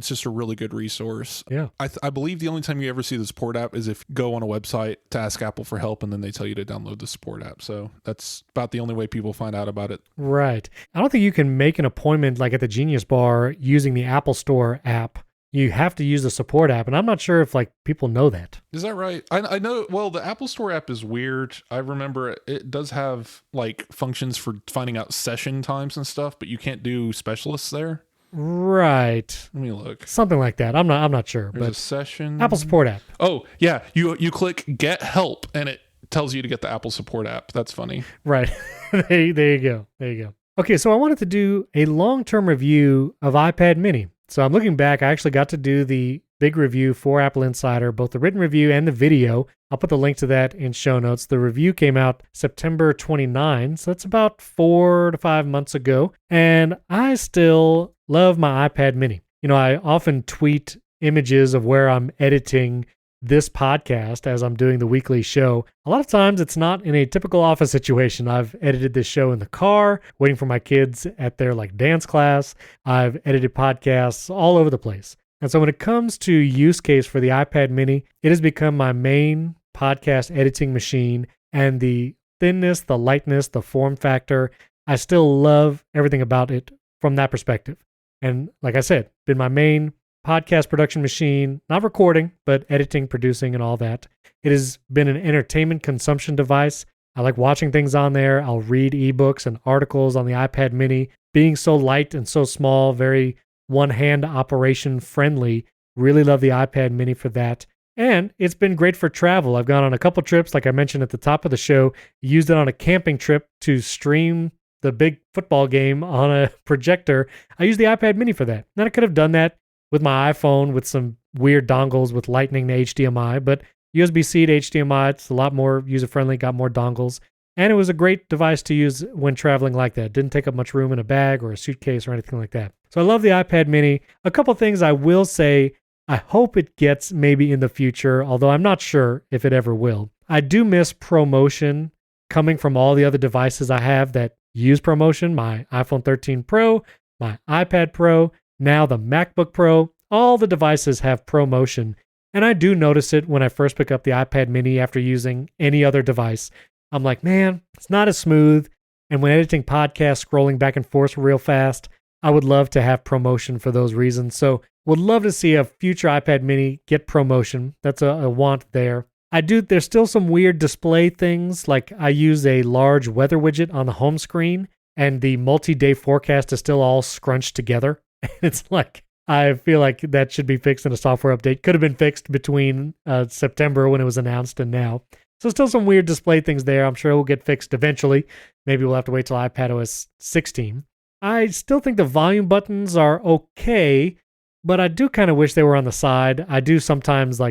just a really good resource. Yeah. I believe the only time you ever see the support app is if you go on a website to ask Apple for help and then they tell you to download the support app. So that's about the only way people find out about it. Right. I don't think you can make an appointment like at the Genius Bar using the Apple Store app. You have to use the support app, and I'm not sure if people know that. Is that right? I know. Well, the Apple Store app is weird. I remember it does have functions for finding out session times and stuff, but you can't do specialists there. Right. Let me look. Something like that. I'm not sure. There's but a session. Apple Support app. Oh yeah, you click Get Help, and it tells you to get the Apple Support app. That's funny. Right. There you go. Okay, so I wanted to do a long-term review of iPad mini. So I'm looking back. I actually got to do the big review for Apple Insider, both the written review and the video. I'll put the link to that in show notes. The review came out September 29, so that's about 4 to 5 months ago. And I still love my iPad mini. I often tweet images of where I'm editing this podcast as I'm doing the weekly show. A lot of times it's not in a typical office situation. I've edited this show in the car, waiting for my kids at their dance class. I've edited podcasts all over the place. And so when it comes to use case for the iPad mini, it has become my main podcast editing machine, and the thinness, the lightness, the form factor, I still love everything about it from that perspective. And like I said, been my main podcast production machine, not recording, but editing, producing, and all that. It has been an entertainment consumption device. I like watching things on there. I'll read ebooks and articles on the iPad mini. Being so light and so small, very one-hand operation friendly. Really love the iPad mini for that. And it's been great for travel. I've gone on a couple trips, like I mentioned at the top of the show. Used it on a camping trip to stream the big football game on a projector. I used the iPad mini for that. Then I could have done that with my iPhone with some weird dongles with Lightning to HDMI, but USB-C to HDMI, it's a lot more user-friendly, got more dongles, and it was a great device to use when traveling like that. It didn't take up much room in a bag or a suitcase or anything like that. So I love the iPad mini. A couple things I will say I hope it gets maybe in the future, although I'm not sure if it ever will. I do miss ProMotion coming from all the other devices I have that use ProMotion, my iPhone 13 Pro, my iPad Pro, now the MacBook Pro. All the devices have ProMotion, and I do notice it when I first pick up the iPad mini after using any other device. I'm like, man, it's not as smooth, and when editing podcasts, scrolling back and forth real fast, I would love to have ProMotion for those reasons. So would love to see a future iPad mini get ProMotion. That's a want there. There's still some weird display things, like I use a large weather widget on the home screen, and the multi-day forecast is still all scrunched together. It's like, I feel like that should be fixed in a software update. Could have been fixed between September when it was announced and now. So still some weird display things there. I'm sure it will get fixed eventually. Maybe we'll have to wait till iPadOS 16. I still think the volume buttons are okay, but I do kind of wish they were on the side. I do sometimes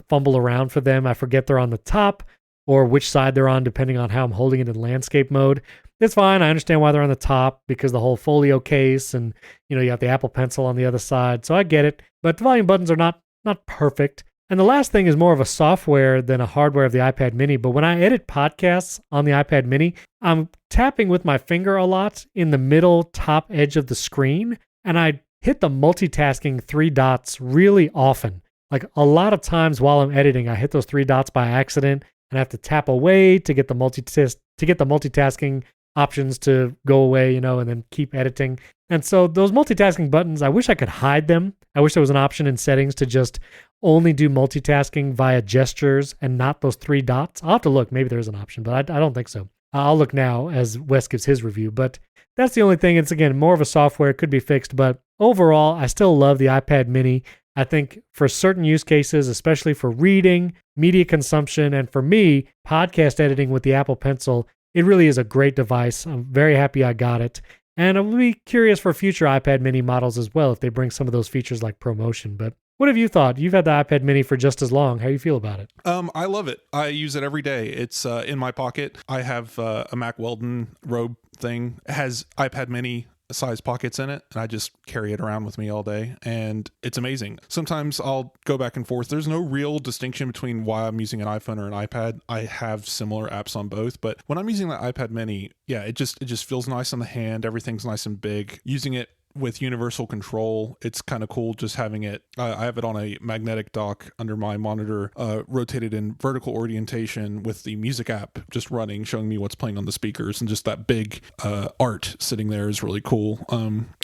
fumble around for them. I forget they're on the top or which side they're on depending on how I'm holding it in landscape mode. It's fine. I understand why they're on the top because the whole folio case and, you got the Apple Pencil on the other side. So I get it. But the volume buttons are not perfect. And the last thing is more of a software than a hardware of the iPad mini. But when I edit podcasts on the iPad mini, I'm tapping with my finger a lot in the middle top edge of the screen. And I hit the multitasking 3 dots really often. Like a lot of times while I'm editing, I hit those 3 dots by accident and I have to tap away to get the multitasking options to go away, and then keep editing. And so those multitasking buttons, I wish I could hide them. I wish there was an option in settings to just only do multitasking via gestures and not those 3 dots. I'll have to look. Maybe there's an option, but I don't think so. I'll look now as Wes gives his review. But that's the only thing. It's, again, more of a software. It could be fixed. But overall, I still love the iPad mini. I think for certain use cases, especially for reading, media consumption, and for me, podcast editing with the Apple Pencil, it really is a great device. I'm very happy I got it. And I'll be curious for future iPad mini models as well if they bring some of those features like ProMotion. But what have you thought? You've had the iPad mini for just as long. How do you feel about it? I love it. I use it every day. It's in my pocket. I have a Mack Weldon robe thing. It has iPad mini size pockets in it, and I just carry it around with me all day, and it's amazing. Sometimes I'll go back and forth. There's no real distinction between why I'm using an iPhone or an iPad. I have similar apps on both, but when I'm using the iPad mini, yeah, it just feels nice on the hand. Everything's nice and big. Using it with universal control, it's kind of cool just having it. I have it on a magnetic dock under my monitor, rotated in vertical orientation with the music app just running, showing me what's playing on the speakers, and just that big art sitting there is really cool.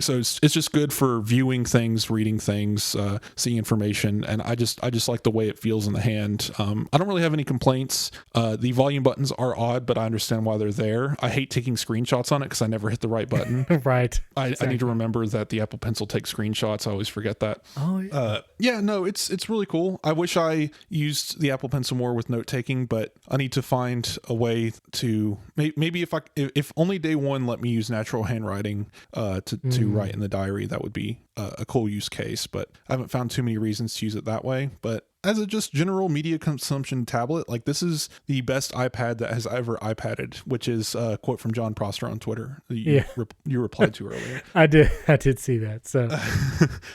So it's just good for viewing things, reading things, seeing information, and I just like the way it feels in the hand. I don't really have any complaints. The volume buttons are odd, but I understand why they're there. I hate taking screenshots on it because I never hit the right button. Right. I need to remember remember that the Apple Pencil takes screenshots. I always forget that. Oh, yeah. No, it's really cool. I wish I used the Apple Pencil more with note taking, but I need to find a way to maybe if only day one let me use natural handwriting to write in the diary, that would be a cool use case. But I haven't found too many reasons to use it that way. But as a just general media consumption tablet, like this is the best iPad that has ever iPadded, which is a quote from John Prosser on Twitter that you replied to earlier. I did see that. So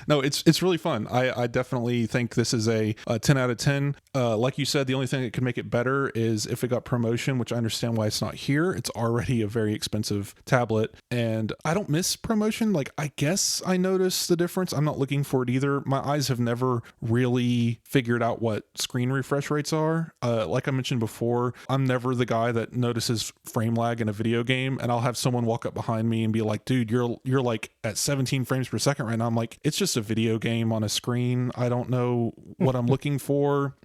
no, it's really fun. I definitely think this is a 10 out of 10. Like you said, the only thing that could make it better is if it got promotion, which I understand why it's not here. It's already a very expensive tablet, and I don't miss promotion. Like, I guess I notice the difference. I'm not looking for it either. My eyes have never really figured out what screen refresh rates are. Like I mentioned before, I'm never the guy that notices frame lag in a video game, and I'll have someone walk up behind me and be like, dude, you're like at 17 frames per second right now. I'm like, it's just a video game on a screen. I don't know what I'm looking for.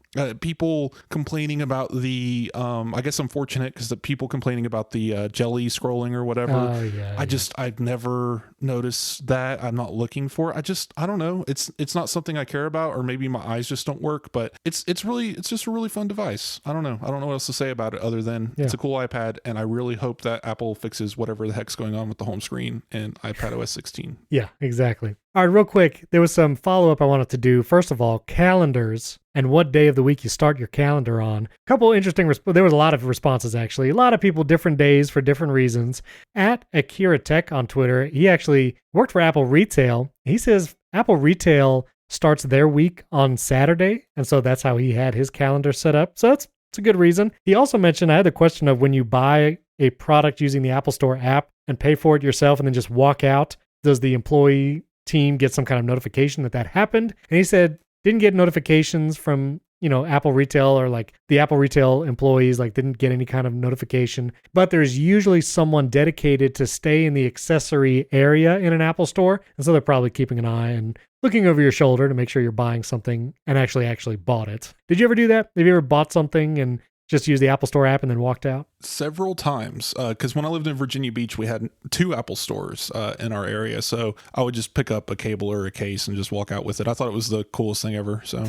People complaining about the I guess I'm fortunate because the people complaining about the jelly scrolling or whatever. Oh, yeah, I've never noticed that. I'm not looking for it. I don't know. It's not something I care about, or maybe my eyes just don't work, but it's just a really fun device. I don't know what else to say about it other than it's a cool iPad, and I really hope that Apple fixes whatever the heck's going on with the home screen in iPadOS 16. Yeah, exactly. All right, real quick, there was some follow-up I wanted to do. First of all, calendars and what day of the week you start your calendar on. A couple interesting, there was a lot of responses, actually. A lot of people, different days for different reasons. At Akira Tech on Twitter, he actually worked for Apple Retail. He says Apple Retail starts their week on Saturday, and so that's how he had his calendar set up. So that's a good reason. He also mentioned, I had the question of when you buy a product using the Apple Store app and pay for it yourself and then just walk out, does the employee team get some kind of notification that happened? And he said didn't get notifications from Apple Retail, or like the Apple Retail employees didn't get any kind of notification, but there's usually someone dedicated to stay in the accessory area in an Apple Store, and so they're probably keeping an eye and looking over your shoulder to make sure you're buying something and actually bought it. Did you ever do that? Have you ever bought something and just used the Apple Store app and then walked out? Several times, because when I lived in Virginia Beach, we had 2 Apple stores in our area, so I would just pick up a cable or a case and just walk out with it. I thought it was the coolest thing ever, so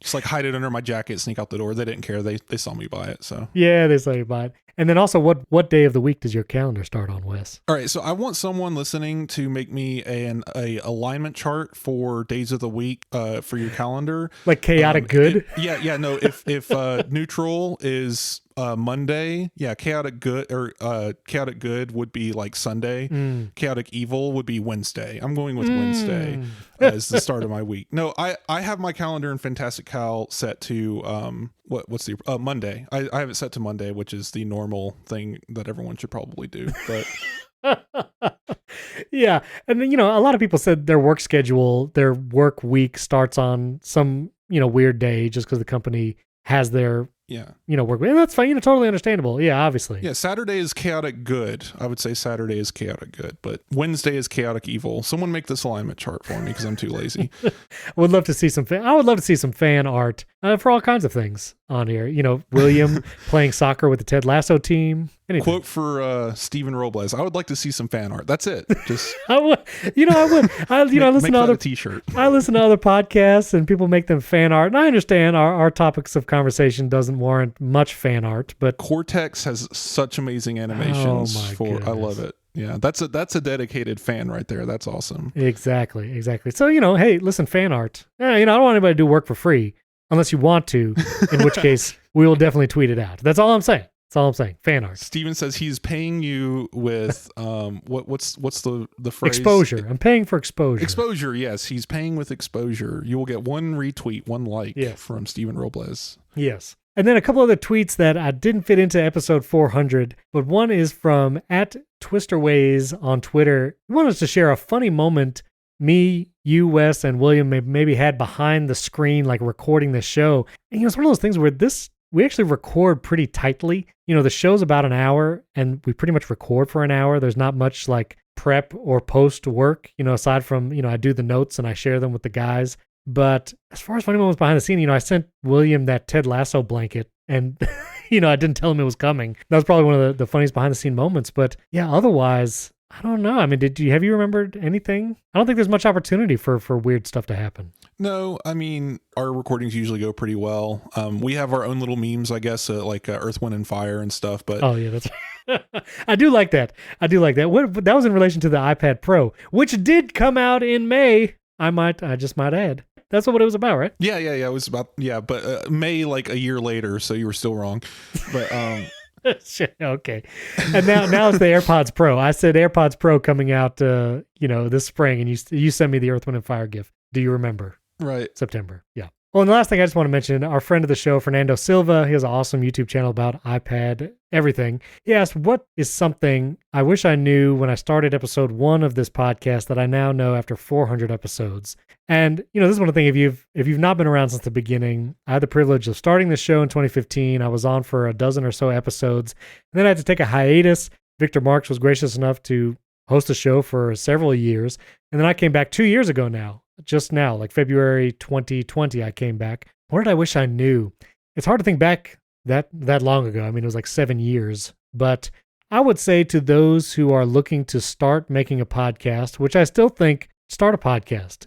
just hide it under my jacket, sneak out the door. They didn't care. They saw me buy it. So yeah, they saw you buy it. And then also, what day of the week does your calendar start on, Wes? All right, so I want someone listening to make me a alignment chart for days of the week for your calendar. Like chaotic good? No. If neutral is Monday, chaotic good would be like Sunday. Chaotic evil would be Wednesday. I'm going with Wednesday as the start of my week. No, I have my calendar in Fantastic Cal set to what's the Monday. I have it set to Monday, which is the normal thing that everyone should probably do. But yeah, and then a lot of people said their work schedule, their work week starts on some weird day just because the company has their work. And that's fine. Totally understandable. Yeah, obviously. Yeah, Saturday is chaotic good. I would say Saturday is chaotic good, but Wednesday is chaotic evil. Someone make this alignment chart for me because I'm too lazy. I would love to see some fan art for all kinds of things on here. William playing soccer with the Ted Lasso team. Anything. Quote for Steven Robles: I would like to see some fan art. That's it. Just I would. I listen to other t-shirt. I listen to other podcasts and people make them fan art. And I understand our topics of conversation doesn't warrant much fan art, but Cortex has such amazing animations. Goodness. I love it. Yeah, that's a dedicated fan right there. That's awesome. Exactly. So hey, listen, fan art. I don't want anybody to do work for free unless you want to, in which case we will definitely tweet it out. That's all I'm saying. Fan art. Steven says he's paying you with what's the phrase? Exposure. I'm paying for exposure. Exposure, yes. He's paying with exposure. You will get 1 retweet, 1 like from Steven Robles. Yes. And then a couple other tweets that I didn't fit into episode 400, but one is from @Twisterways on Twitter. He wanted us to share a funny moment me, you, Wes, and William maybe had behind the screen, like recording the show. And it's one of those things where we actually record pretty tightly. The show's about an hour and we pretty much record for an hour. There's not much like prep or post work, aside from, I do the notes and I share them with the guys. But as far as funny moments behind the scene, I sent William that Ted Lasso blanket and, I didn't tell him it was coming. That was probably one of the funniest behind the scene moments. But yeah, otherwise, I don't know. I mean, have you remembered anything? I don't think there's much opportunity for weird stuff to happen. No, I mean, our recordings usually go pretty well. We have our own little memes, I guess, like Earth, Wind, and Fire and stuff. But Oh yeah, that's. I do like that. I do like that. That was in relation to the iPad Pro, which did come out in May. I just might add. That's what it was about, right? yeah. It was about but May like a year later, so you were still wrong. But Okay. And now it's the AirPods Pro. I said AirPods Pro coming out, this spring, and you sent me the Earth, Wind, and Fire gift. Do you remember? right. September. Yeah. Well, and the last thing I just want to mention, our friend of the show, Fernando Silva, he has an awesome YouTube channel about iPad, everything. He asked, what is something I wish I knew when I started episode 1 of this podcast that I now know after 400 episodes? And, this is one thing, if you've not been around since the beginning, I had the privilege of starting the show in 2015. I was on for a dozen or so episodes, and then I had to take a hiatus. Victor Marks was gracious enough to host the show for several years. And then I came back 2 years ago now. Just now, like February 2020, I came back. What did I wish I knew? It's hard to think back that long ago. I mean, it was like 7 years. But I would say to those who are looking to start making a podcast, which I still think, start a podcast.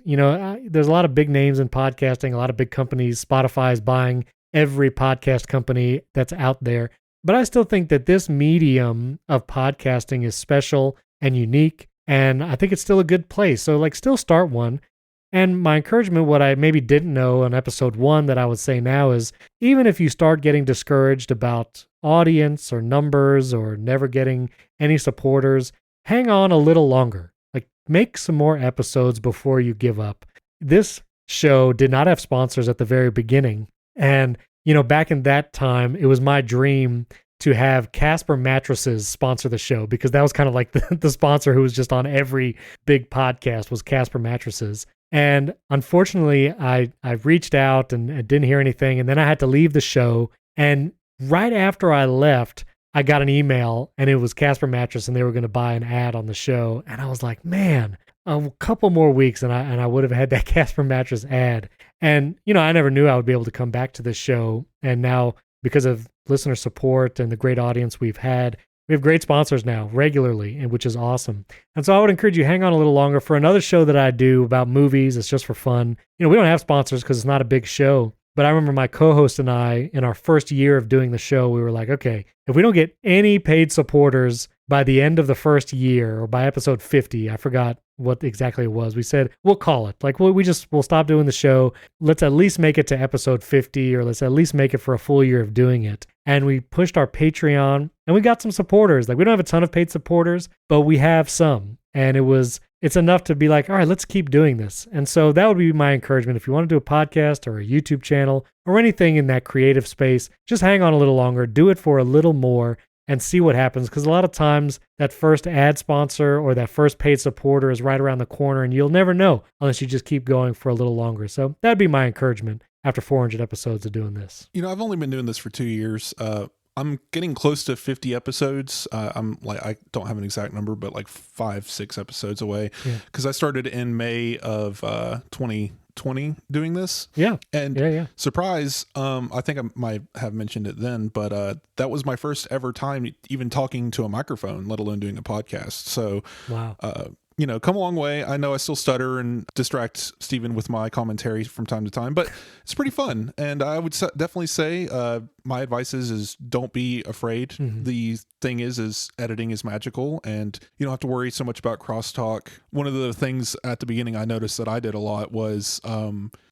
There's a lot of big names in podcasting, a lot of big companies. Spotify is buying every podcast company that's out there. But I still think that this medium of podcasting is special and unique. And I think it's still a good place. So still start one. And my encouragement, what I maybe didn't know on episode 1 that I would say now is, even if you start getting discouraged about audience or numbers or never getting any supporters, hang on a little longer. Make some more episodes before you give up. This show did not have sponsors at the very beginning. And, back in that time, it was my dream to have Casper Mattresses sponsor the show, because that was kind of like the sponsor who was just on every big podcast was Casper Mattresses. And unfortunately, I reached out and didn't hear anything. And then I had to leave the show. And right after I left, I got an email, and it was Casper Mattress, and they were going to buy an ad on the show. And I was like, man, a couple more weeks and I would have had that Casper Mattress ad. And, I never knew I would be able to come back to this show. And now, because of listener support and the great audience we've had, we have great sponsors now regularly, and which is awesome. And so I would encourage you, hang on a little longer for another show that I do about movies. It's just for fun. We don't have sponsors because it's not a big show. But I remember my co-host and I, in our first year of doing the show, we were like, okay, if we don't get any paid supporters by the end of the first year, or by episode 50, I forgot what exactly it was. We said, we'll call it. We'll stop doing the show. Let's at least make it to episode 50, or let's at least make it for a full year of doing it. And we pushed our Patreon, and we got some supporters. We don't have a ton of paid supporters, but we have some. And it's enough to be like, all right, let's keep doing this. And so that would be my encouragement. If you want to do a podcast or a YouTube channel or anything in that creative space, just hang on a little longer, do it for a little more, and see what happens. Because a lot of times that first ad sponsor or that first paid supporter is right around the corner, and you'll never know unless you just keep going for a little longer. So that'd be my encouragement after 400 episodes of doing this. I've only been doing this for 2 years. I'm getting close to 50 episodes. I don't have an exact number, but 5-6 episodes away, because I started in May of 2020 doing this. Yeah. And yeah. surprise, I think I might have mentioned it then, but that was my first ever time even talking to a microphone, let alone doing a podcast. So, wow. Come a long way. I know I still stutter and distract Stephen with my commentary from time to time, but it's pretty fun. And I would definitely say my advice is don't be afraid. Mm-hmm. The thing is editing is magical, and you don't have to worry so much about crosstalk. One of the things at the beginning I noticed that I did a lot was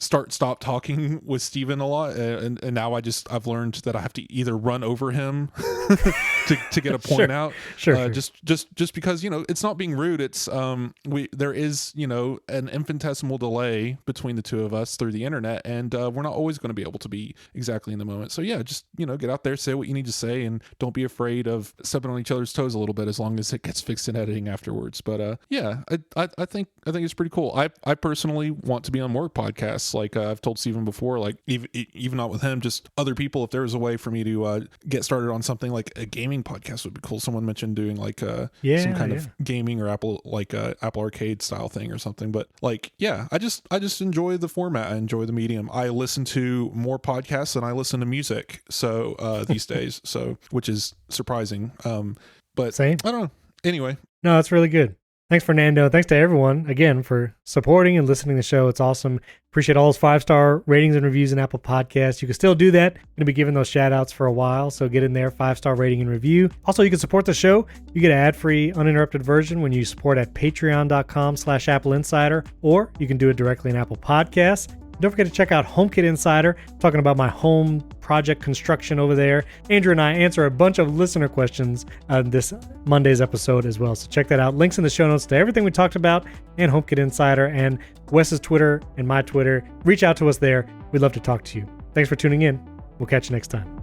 stop talking with Stephen a lot, and now I've learned that I have to either run over him to get a point out. Sure. Just because it's not being rude. It's there is an infinitesimal delay between the two of us through the internet, and we're not always going to be able to be exactly in the moment. So yeah, just get out there, say what you need to say, and don't be afraid of stepping on each other's toes a little bit, as long as it gets fixed in editing afterwards. But I think it's pretty cool. I personally want to be on more podcasts. I've told Stephen before, even not with him, just other people. If there was a way for me to get started on something like a gaming podcast would be cool. Someone mentioned doing some kind of gaming or Apple Arcade style thing or something. But I just enjoy the format. I enjoy the medium. I listen to more podcasts than I listen to music. So these days, which is surprising. But same. I don't know. Anyway, No, that's really good. Thanks, Fernando. Thanks to everyone, again, for supporting and listening to the show. It's awesome. Appreciate all those 5-star ratings and reviews in Apple Podcasts. You can still do that. I'm going to be giving those shout outs for a while, so get in there, 5-star rating and review. Also, you can support the show. You get an ad-free, uninterrupted version when you support at patreon.com/AppleInsider, or you can do it directly in Apple Podcasts. Don't forget to check out HomeKit Insider, talking about my home project construction over there. Andrew and I answer a bunch of listener questions on this Monday's episode as well. So check that out. Links in the show notes to everything we talked about and HomeKit Insider and Wes's Twitter and my Twitter. Reach out to us there. We'd love to talk to you. Thanks for tuning in. We'll catch you next time.